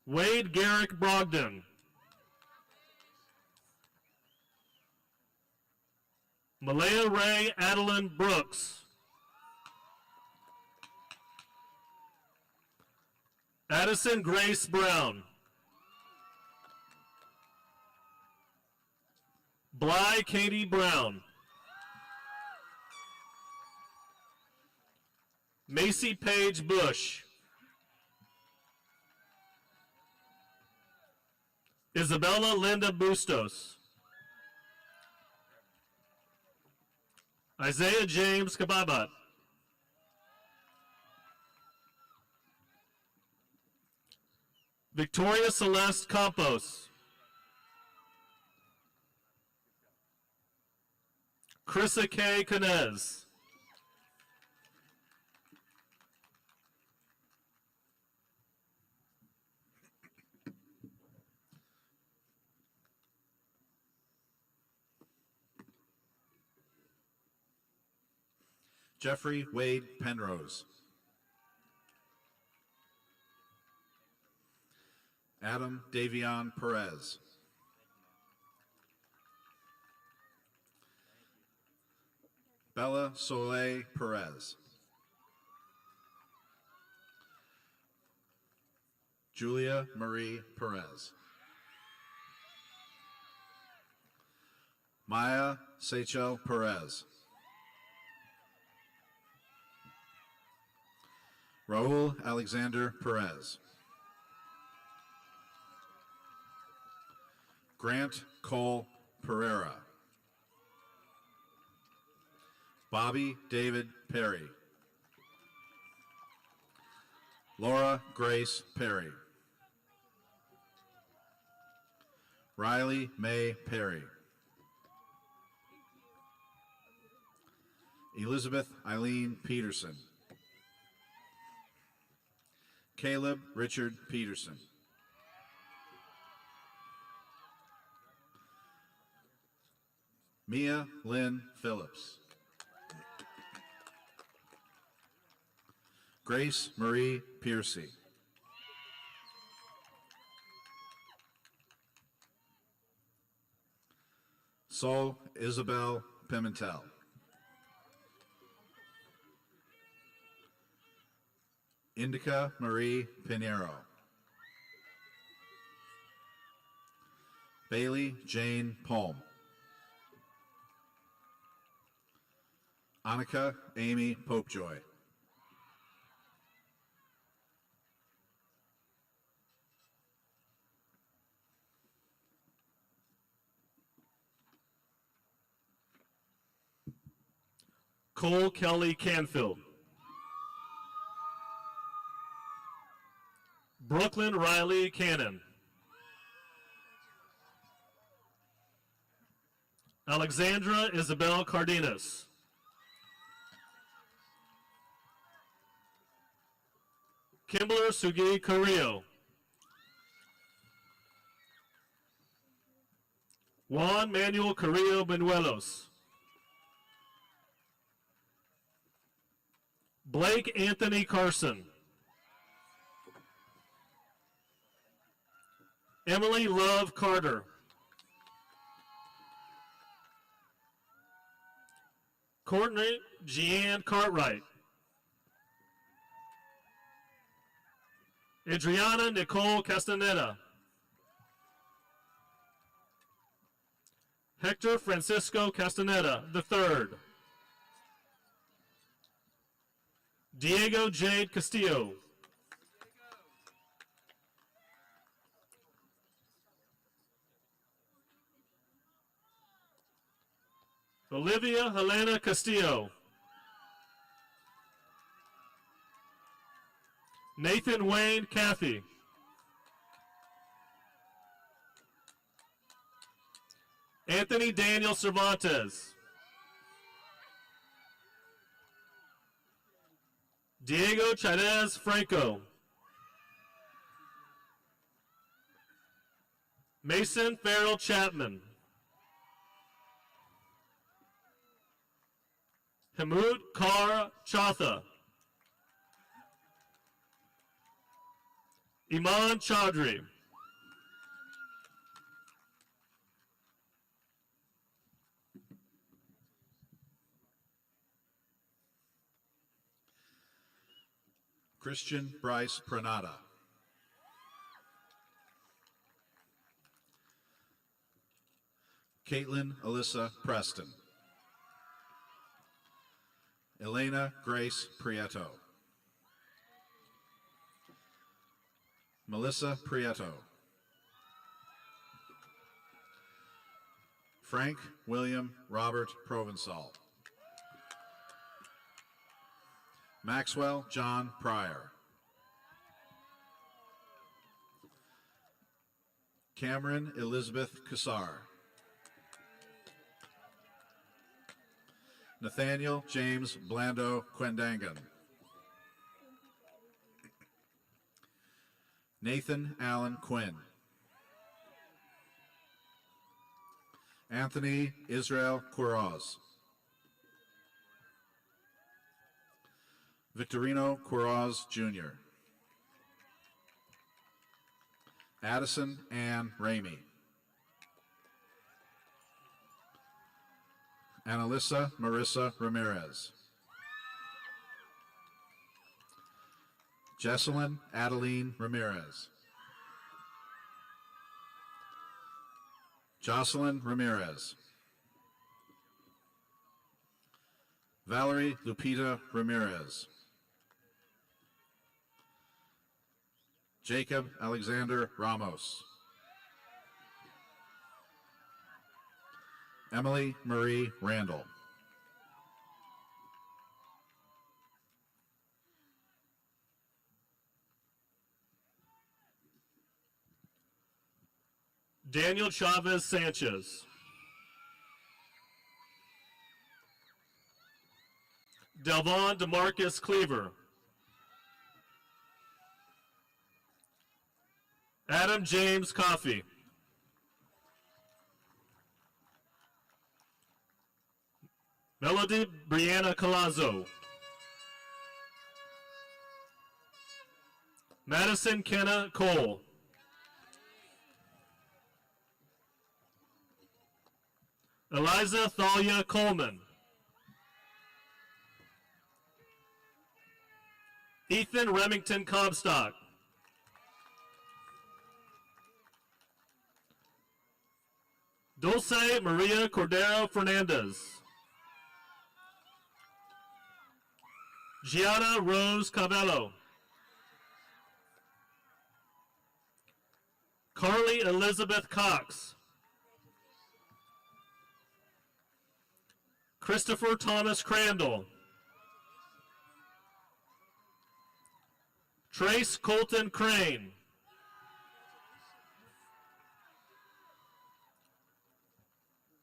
Wade Garrick Brogdon. Malaya Ray Adeline Brooks. Addison Grace Brown. Bly Katie Brown. Macy Page Bush. Isabella Linda Bustos. Isaiah James Kababat. Victoria Celeste Campos. Krissa K. Canez. Jeffrey Wade Penrose. Adam Davion Perez. Bella Soleil Perez. Julia Marie Perez. Maya Seychelle Perez. Raul Alexander Perez. Grant Cole Pereira. Bobby David Perry. Laura Grace Perry. Riley May Perry. Elizabeth Eileen Peterson. Caleb Richard Peterson. Mia Lynn Phillips. Grace Marie Piercy. Sol Isabel Pimentel. Indica Marie Pinheiro. Bailey Jane Palm. Annika Amy Popejoy. Cole Kelly Canfield. Brooklyn Riley Cannon. Alexandra Isabel Cardenas. Kimbler Sugi Carrillo. Juan Manuel Carrillo Benuelos. Blake Anthony Carson. Emily Love Carter. Courtney Jeanne Cartwright. Adriana Nicole Castaneda. Hector Francisco Castaneda III. Diego Jade Castillo. Olivia Helena Castillo. Nathan Wayne Cathy. Anthony Daniel Cervantes. Diego Chairez Franco. Mason Farrell Chapman. Hamoud Kar Chatha. Iman Chaudhry. Christian Bryce Pranada. Caitlin Alyssa Preston. Elena Grace Prieto. Melissa Prieto. Frank William Robert Provençal. Maxwell John Pryor. Cameron Elizabeth Cassar. Nathaniel James Blando Quendangan. Nathan Allen Quinn. Anthony Israel Quiroz. Victorino Quiroz Jr. Addison Ann Ramey. Annalisa Marissa Ramirez. Jesselyn Adeline Ramirez. Jocelyn Ramirez. Valerie Lupita Ramirez. Jacob Alexander Ramos. Emily Marie Randall. Daniel Chavez Sanchez. Delvon DeMarcus Cleaver. Adam James Coffey. Melody Brianna Colazzo. Madison Kenna Cole. Eliza Thalia Coleman. Ethan Remington Comstock. Dulce Maria Cordero Fernandez. Gianna Rose Cabello. Carly Elizabeth Cox. Christopher Thomas Crandall. Trace Colton Crane.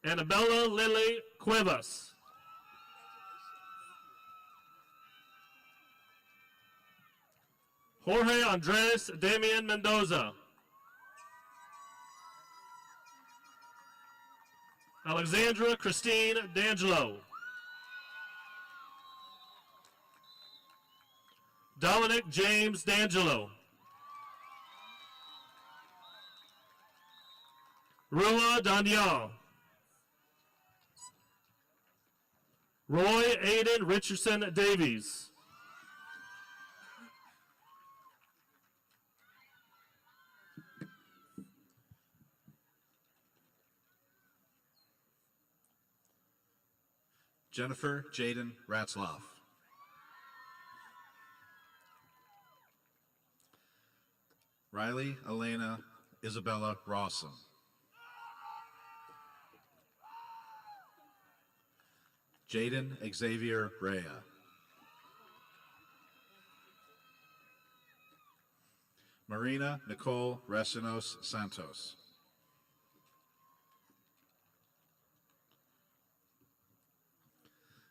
Annabella Lily Cuevas. Jorge Andres Damian Mendoza. Alexandra Christine D'Angelo. Dominic James D'Angelo. Rua Daniel. Roy Aiden Richardson Davies. Jennifer Jaden Ratzloff. Riley Elena Isabella Rawson. Jaden Xavier Rea. Marina Nicole Resinos Santos.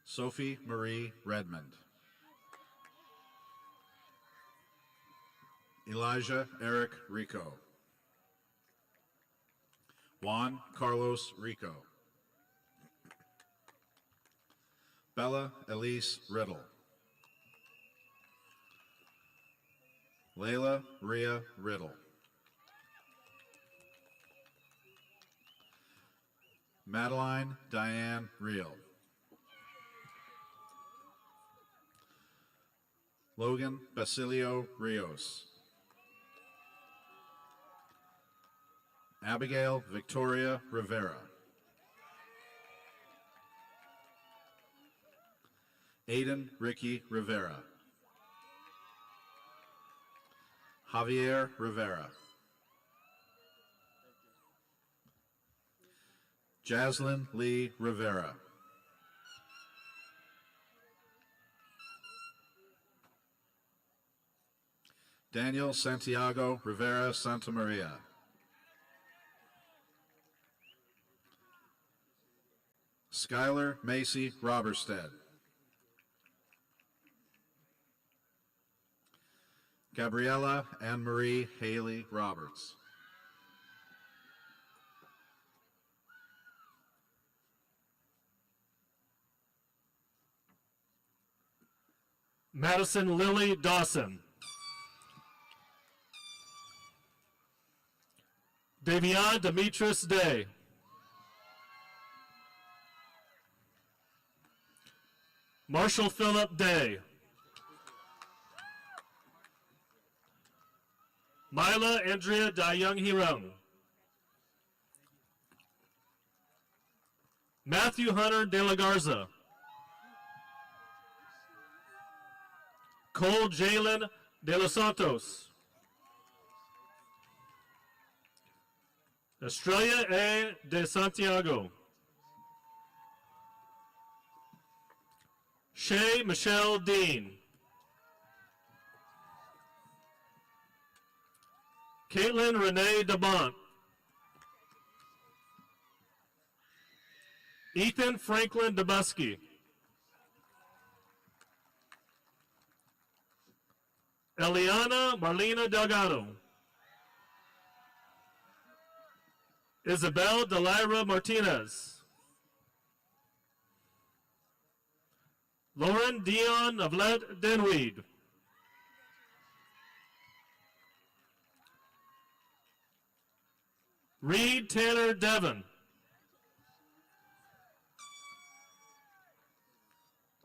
Sophie Marie Redmond. Elijah Eric Rico. Juan Carlos Rico. Bella Elise Riddle. Layla Rhea Riddle. Madeline Diane Reel. Logan Basilio Rios. Abigail Victoria Rivera. Aiden Ricky Rivera. Javier Rivera. Jaslyn Lee Rivera. Daniel Santiago Rivera Santa Maria. Skylar Macy Roberstead. Gabriella Anne-Marie Haley Roberts. Madison Lily Dawson. Davion Demetrius Day. Marshall Phillip Day. Mila Andrea Dayung Hirung. Matthew Hunter De La Garza. Cole Jalen De Los Santos. Estrella A. De Santiago. Shay Michelle Dean. Caitlin Renee DeBont. Ethan Franklin DeBusky. Eliana Marlena Delgado. Isabel Delira Martinez. Lauren Dion Avlet Denweed. Reed Tanner Devon.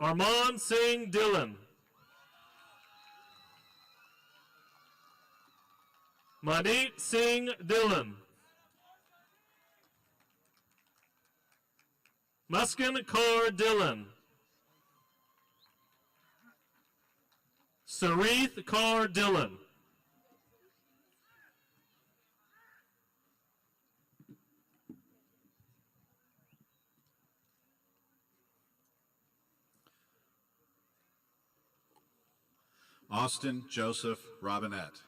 Armand Singh Dillon. Manit Singh Dillon. Muskin Kaur Dillon. Sarith Kaur Dillon. Austin Joseph Robinette.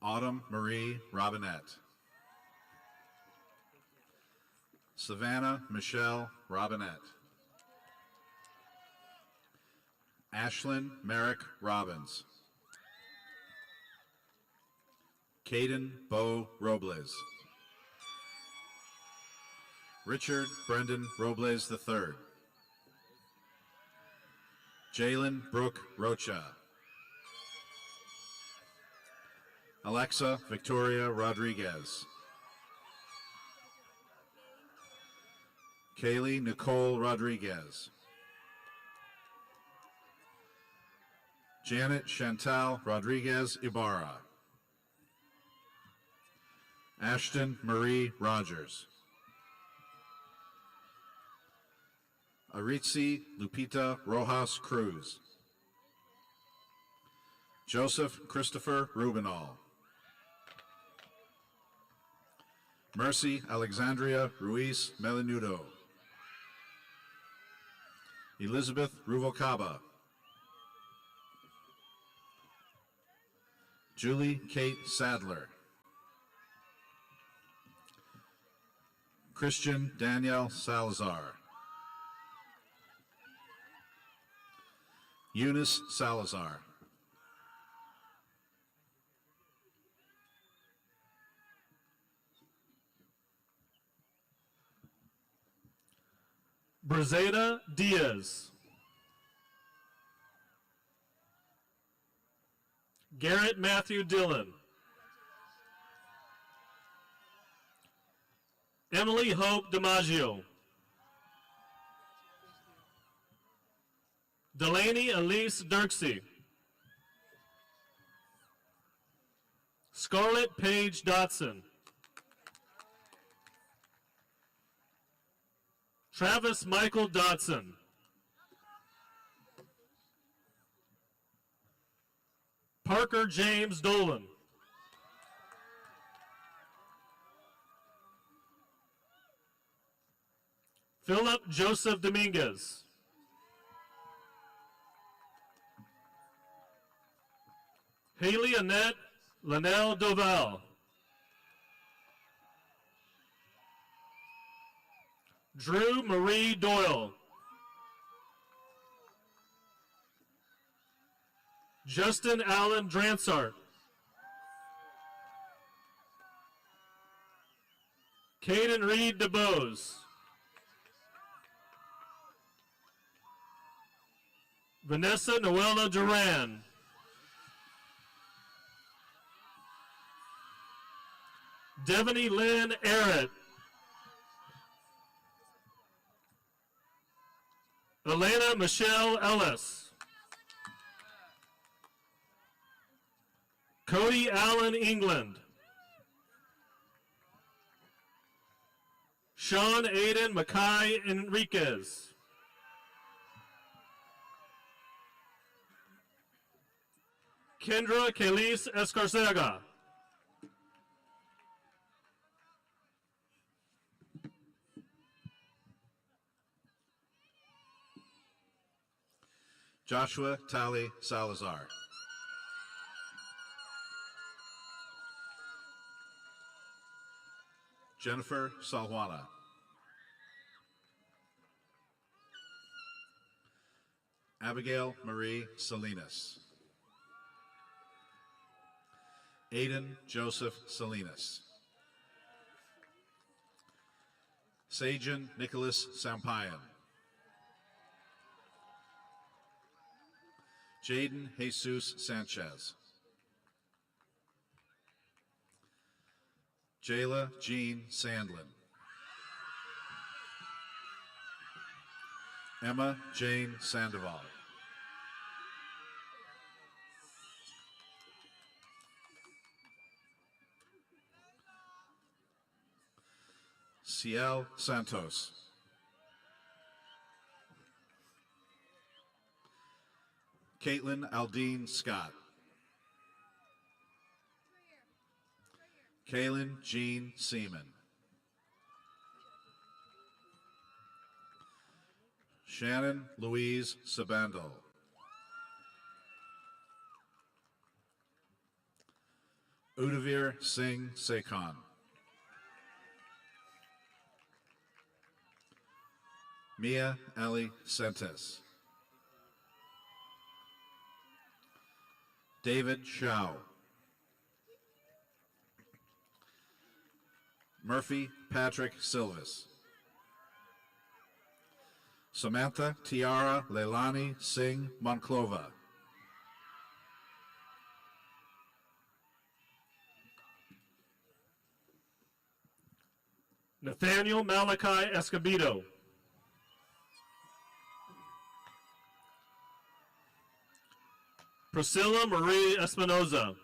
Autumn Marie Robinette. Savannah Michelle Robinette. Ashlyn Merrick Robbins. Caden Bo Robles. Richard Brendan Robles III. Jalen Brooke Rocha. Alexa Victoria Rodriguez. Kaylee Nicole Rodriguez. Janet Chantal Rodriguez Ibarra. Ashton Marie Rogers. Aritzi Lupita Rojas Cruz. Joseph Christopher Rubinall. Mercy Alexandria Ruiz Melinudo. Elizabeth Ruvalcaba. Julie Kate Sadler. Christian Danielle Salazar. Eunice Salazar. Brazeda Diaz. Garrett Matthew Dillon. Emily Hope DiMaggio. Delaney Elise Dirksey. Scarlett Paige Dotson. Travis Michael Dotson. Parker James Dolan. Philip Joseph Dominguez. Haley Annette Linnell Doval. Drew Marie Doyle. Justin Allen Dransart. Caden Reed DeBose. Vanessa Noella Duran. Devaney Lynn Arrett. Elena Michelle Ellis. Cody Allen England. Sean Aiden Mackay Enriquez. Kendra Kelis Escarcega. Joshua Tally Salazar. Jennifer Salwana. Abigail Marie Salinas. Aiden Joseph Salinas. Sajan Nicholas Sampayan. Jaden Jesus Sanchez. Jayla Jean Sandlin. Emma Jane Sandoval. Ciel Santos. Caitlin Aldine Scott. Kaylin Jean Seaman. Shannon Louise Sabandel. Udavir Singh Sekhan. Mia Ellie Sentes. David Shao. Murphy Patrick Silvis. Samantha Tiara Leilani Singh Monclova. Nathaniel Malachi Escobedo. Priscilla Marie Espinoza.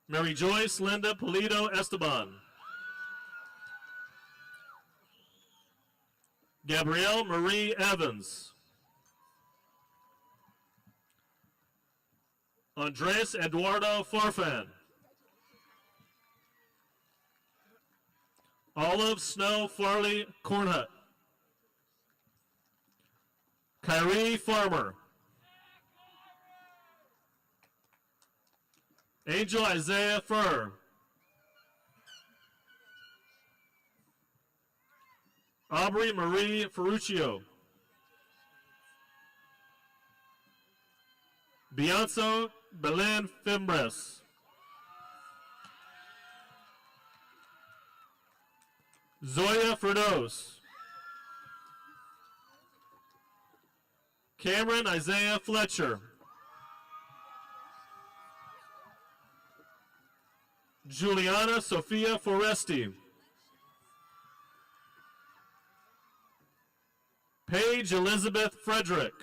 Mary Joyce Linda Polito Esteban. Gabrielle Marie Evans. Andres Eduardo Farfan. Olive Snow Farley Cornhut. Kyrie Farmer. Angel Isaiah Furr. Aubrey Marie Ferruccio. Beyonce Belen Fimbres. Zoya Ferdos. Cameron Isaiah Fletcher. Juliana Sophia Foresti. Paige Elizabeth Frederick.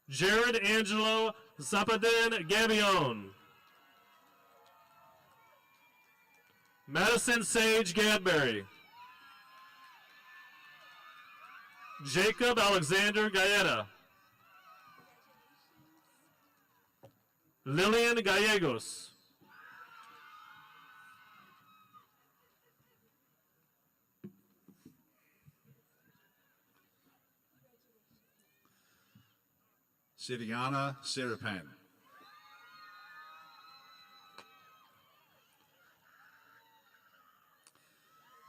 Jared Angelo Zapadin Gabion. Madison Sage Gadberry. Jacob Alexander Gaeta. Lillian Gallegos. Sidiana Siripan.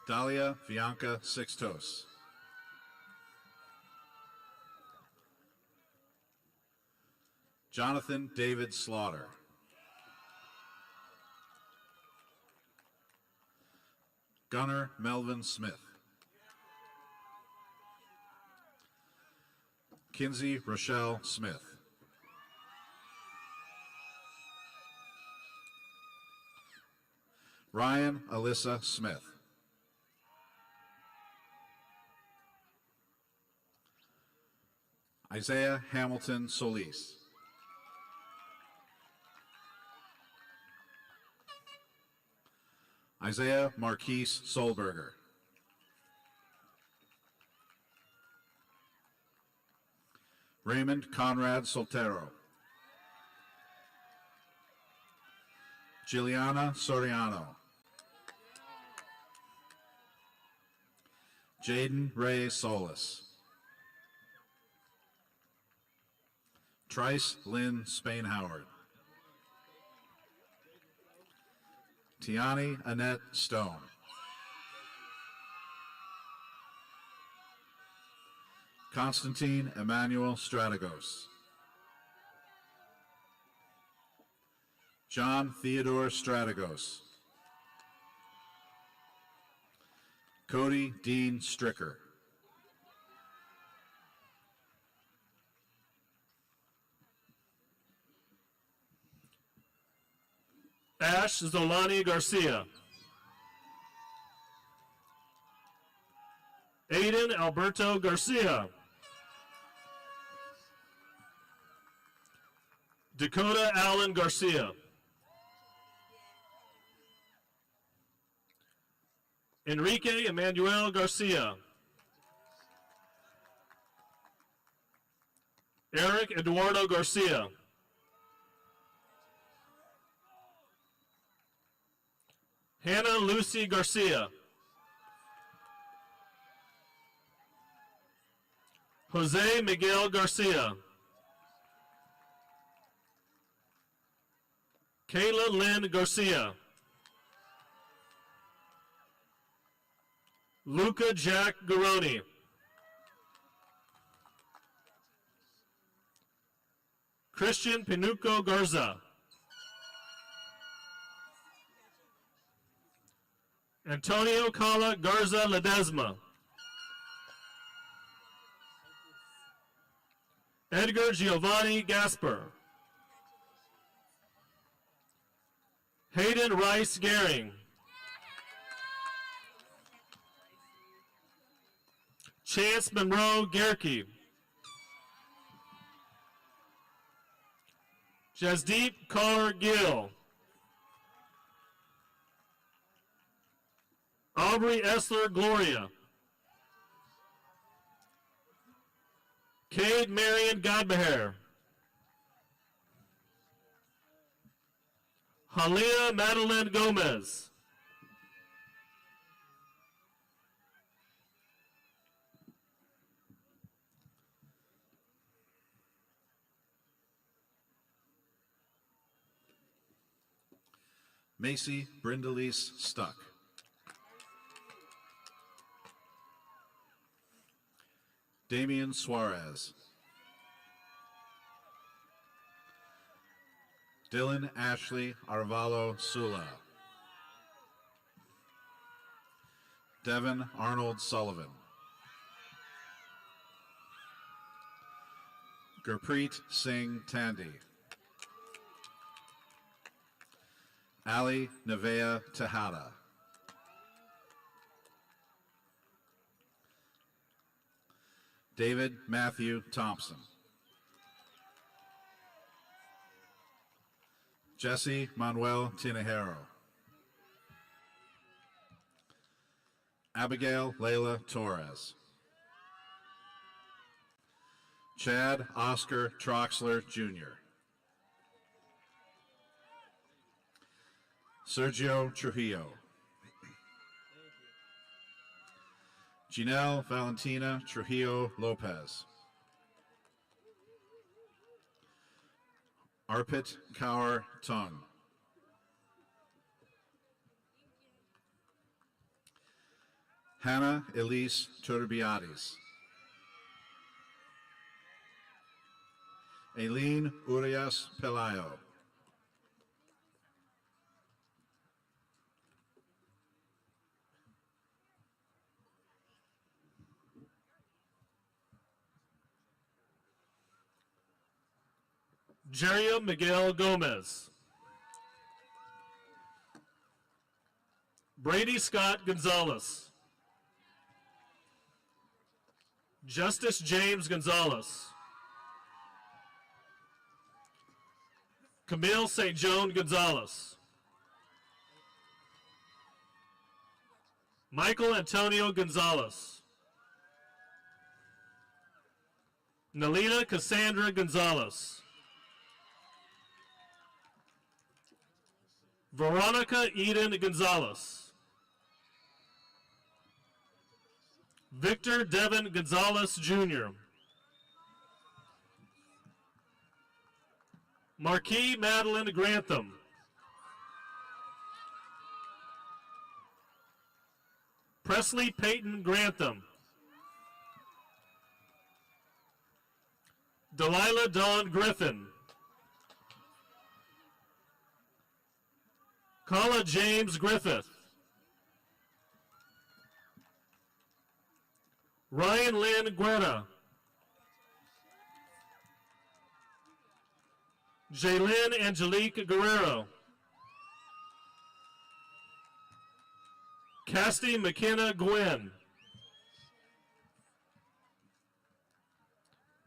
Dalia Bianca Sixtos. Jonathan David Slaughter. Gunnar Melvin Smith. Kinsey Rochelle Smith. Ryan Alyssa Smith. Isaiah Hamilton Solis. Isaiah Marquise Solberger. Raymond Conrad Soltero. Giuliana Soriano. Jaden Ray Solis. Trice Lynn Spain Howard. Tiani Annette Stone. Constantine Emmanuel Strategos. John Theodore Strategos. Cody Dean Stricker. Ash Zolani Garcia. Aiden Alberto Garcia. Dakota Allen Garcia. Enrique Emmanuel Garcia. Eric Eduardo Garcia. Hannah Lucy Garcia. Jose Miguel Garcia. Kayla Lynn Garcia. Luca Jack Garoni. Christian Pinuco Garza. Antonio Cala Garza Ledesma. Edgar Giovanni Gasper. Hayden Rice Gehring. Chance Monroe Gerke. Jasdeep Kaur Gill. Aubrey Essler Gloria. Cade Marion Godbeher. Halia Madeline Gomez. Macy Brindalise Stuck. Damian Suarez. Dylan Ashley Arvalo Sula. Devin Arnold Sullivan. Gurpreet Singh Tandy. Ali Nevea Tejada. David Matthew Thompson. Jesse Manuel Tinajero. Abigail Layla Torres. Chad Oscar Troxler Jr. Sergio Trujillo. Janelle Valentina Trujillo Lopez. Arpit Kaur Tung. Hannah Elise Turbiadis. Aileen Urias Pelayo. Jeria Miguel Gomez. Brady Scott Gonzalez. Justice James Gonzalez. Camille St. Joan Gonzalez. Michael Antonio Gonzalez. Nalina Cassandra Gonzalez. Veronica Eden Gonzalez. Victor Devin Gonzalez Jr. Marquis Madeline Grantham. Presley Peyton Grantham. Delilah Dawn Griffin. Kala James Griffith. Ryan Lynn Guerra. Jaylyn Angelique Guerrero. Casty McKenna Gwynn.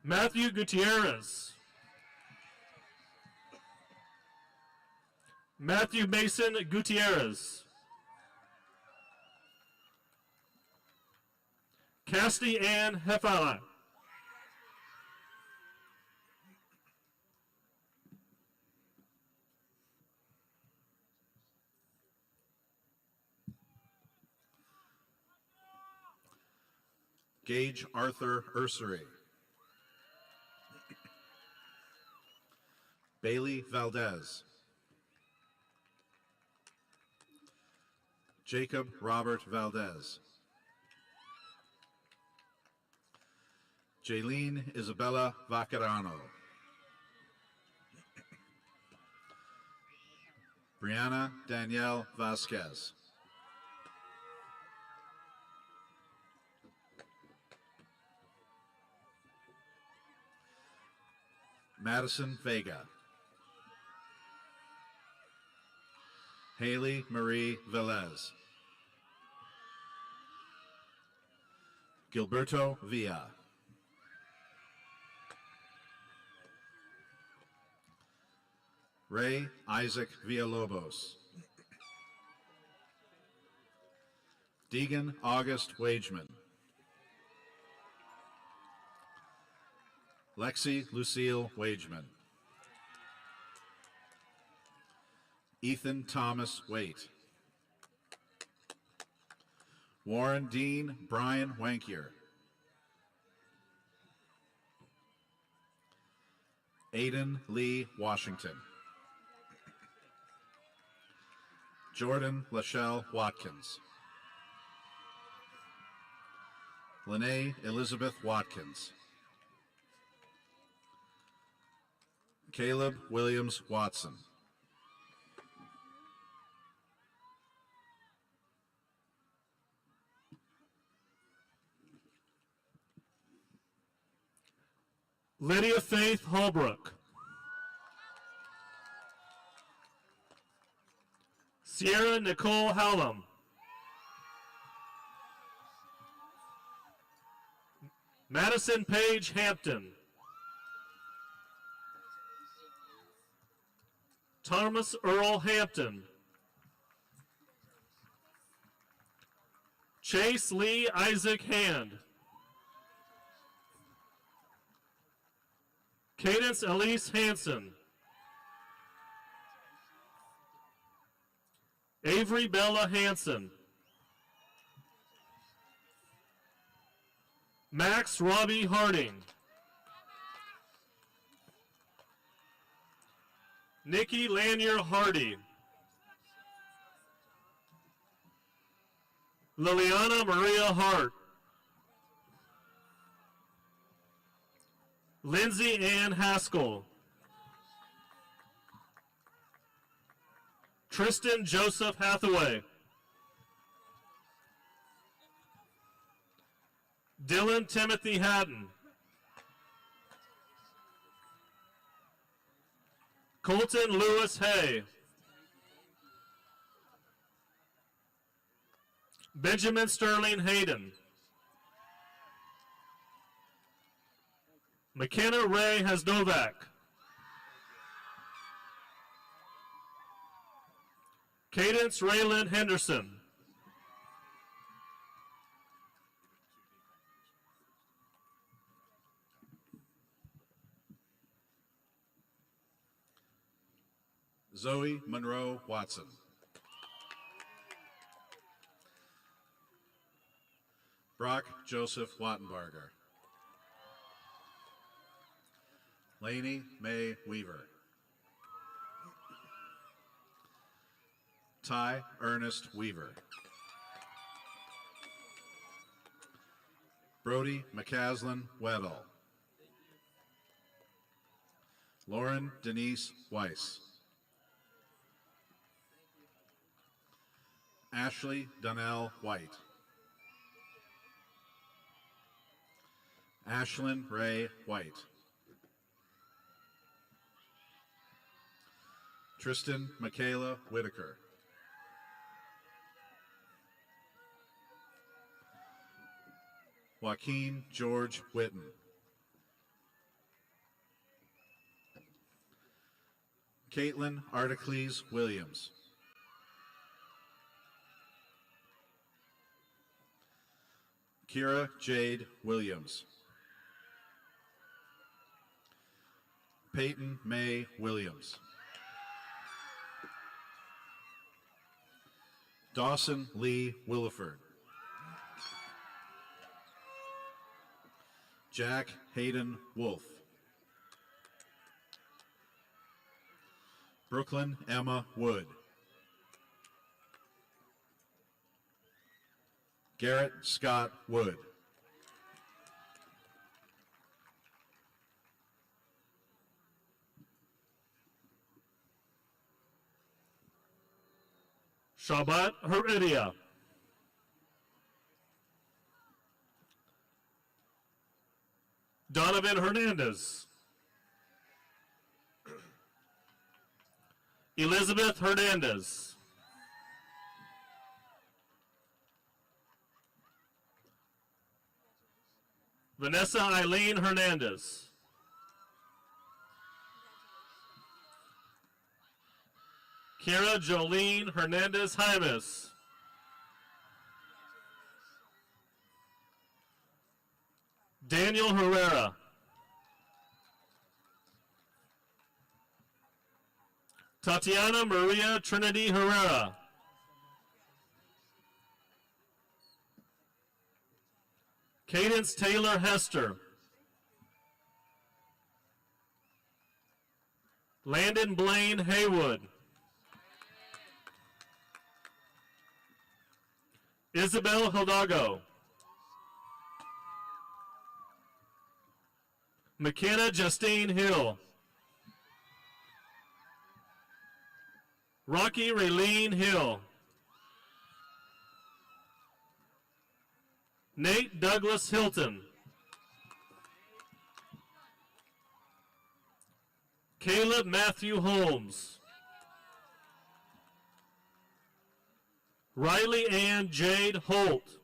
Matthew Gutierrez. Matthew Mason Gutierrez. Casty Ann Hefala. Gage Arthur Ursery. Bailey Valdez. Jacob Robert Valdez. Jaylene Isabella Vacarano. Brianna Danielle Vasquez. Madison Vega. Haley Marie Velez. Gilberto Villa. Ray Isaac Villalobos. Deegan August Wageman. Lexi Lucille Wageman. Ethan Thomas Waite. Warren Dean Brian Wankier. Aiden Lee Washington. Jordan Lachelle Watkins. Lene Elizabeth Watkins. Caleb Williams Watson. Lydia Faith Holbrook. Sierra Nicole Hallam. Madison Page Hampton. Thomas Earl Hampton. Chase Lee Isaac Hand. Cadence Elise Hanson. Avery Bella Hanson. Max Robbie Harding. Nikki Lanier Hardy. Liliana Maria Hart. Lindsay Ann Haskell. Tristan Joseph Hathaway. Dylan Timothy Haddon. Colton Lewis Hay. Benjamin Sterling Hayden. McKenna Ray Hasnovak. Cadence Raylan Henderson. Zoe Monroe Watson. Brock Joseph Wattenbarger. Lainey Mae Weaver. Ty Ernest Weaver. Brody McCaslin Weddle. Lauren Denise Weiss. Ashley Donnell White. Ashlyn Ray White. Tristan Michaela Whitaker. Joaquin George Whitten. Caitlin Articles Williams. Kira Jade Williams. Peyton May Williams. Dawson Lee Williford. Jack Hayden Wolf. Brooklyn Emma Wood. Garrett Scott Wood. Shabat Heredia. Donovan Hernandez. Elizabeth Hernandez. Vanessa Eileen Hernandez. Kira Jolene Hernandez Jaimes. Daniel Herrera. Tatiana Maria Trinity Herrera. Cadence Taylor Hester. Landon Blaine Haywood. Isabel Hidalgo. McKenna Justine Hill. Rocky Raylene Hill. Nate Douglas Hilton. Caleb Matthew Holmes. Riley Ann Jade Holt.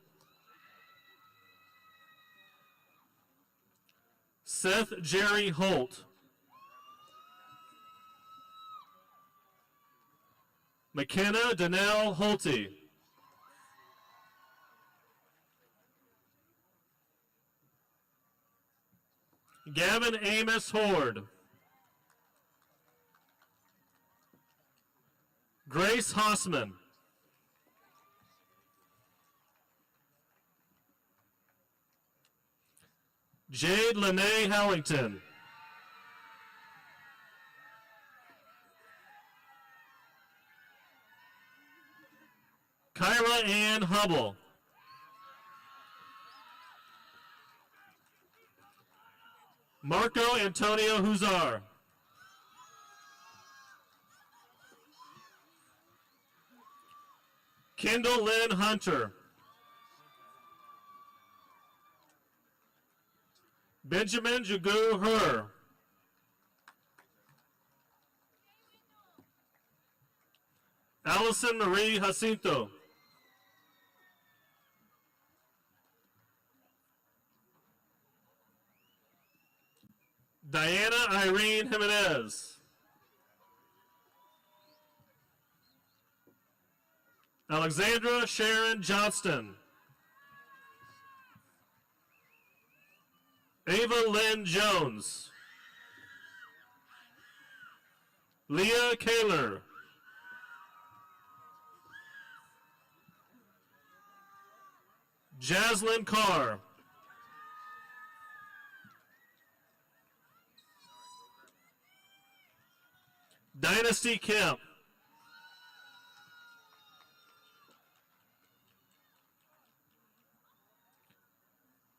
Seth Jerry Holt. McKenna Danelle Holte. Gavin Amos Horde. Grace Hossman. Jade Lene Howington. Kyra Ann Hubble. Marco Antonio Huzar. Kendall Lynn Hunter. Benjamin Jugu Hur. Allison Marie Jacinto. Diana Irene Jimenez. Alexandra Sharon Johnston. Ava Lynn Jones. Leah Kaler. Jaslyn Carr. Dynasty Kemp.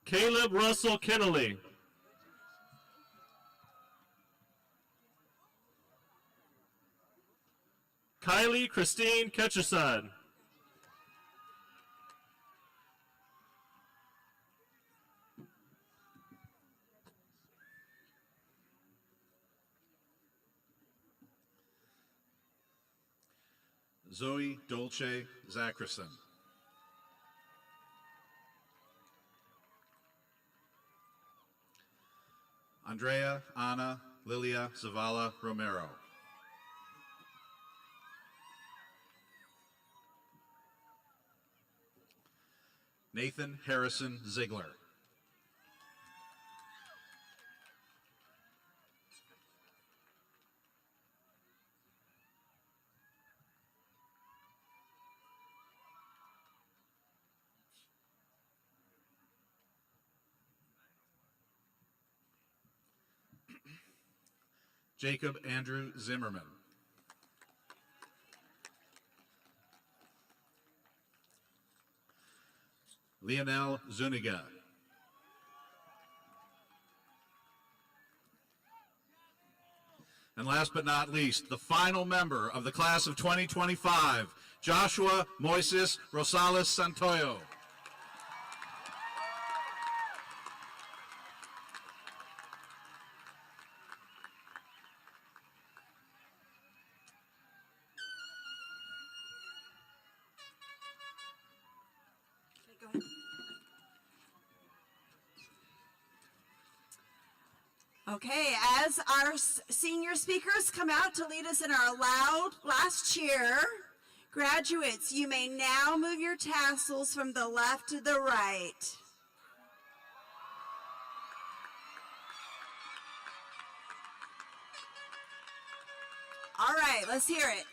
Caleb Russell Kennelly. Kylie Christine Ketcherside. Zoe Dolce Zackerson. Andrea Ana Lilia Zavala Romero. Nathan Harrison Ziegler. Jacob Andrew Zimmerman. Lionel Zuniga. And last but not least, the final member of the class of 2025, Joshua Moises Rosales Santoyo. Okay, as our senior speakers come out to lead us in our loud last cheer, graduates, you may now move your tassels from the left to the right. All right, let's hear it.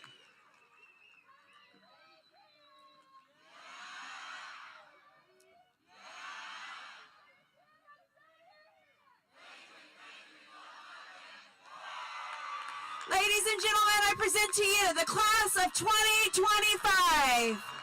Ladies and gentlemen, I present to you the class of 2025.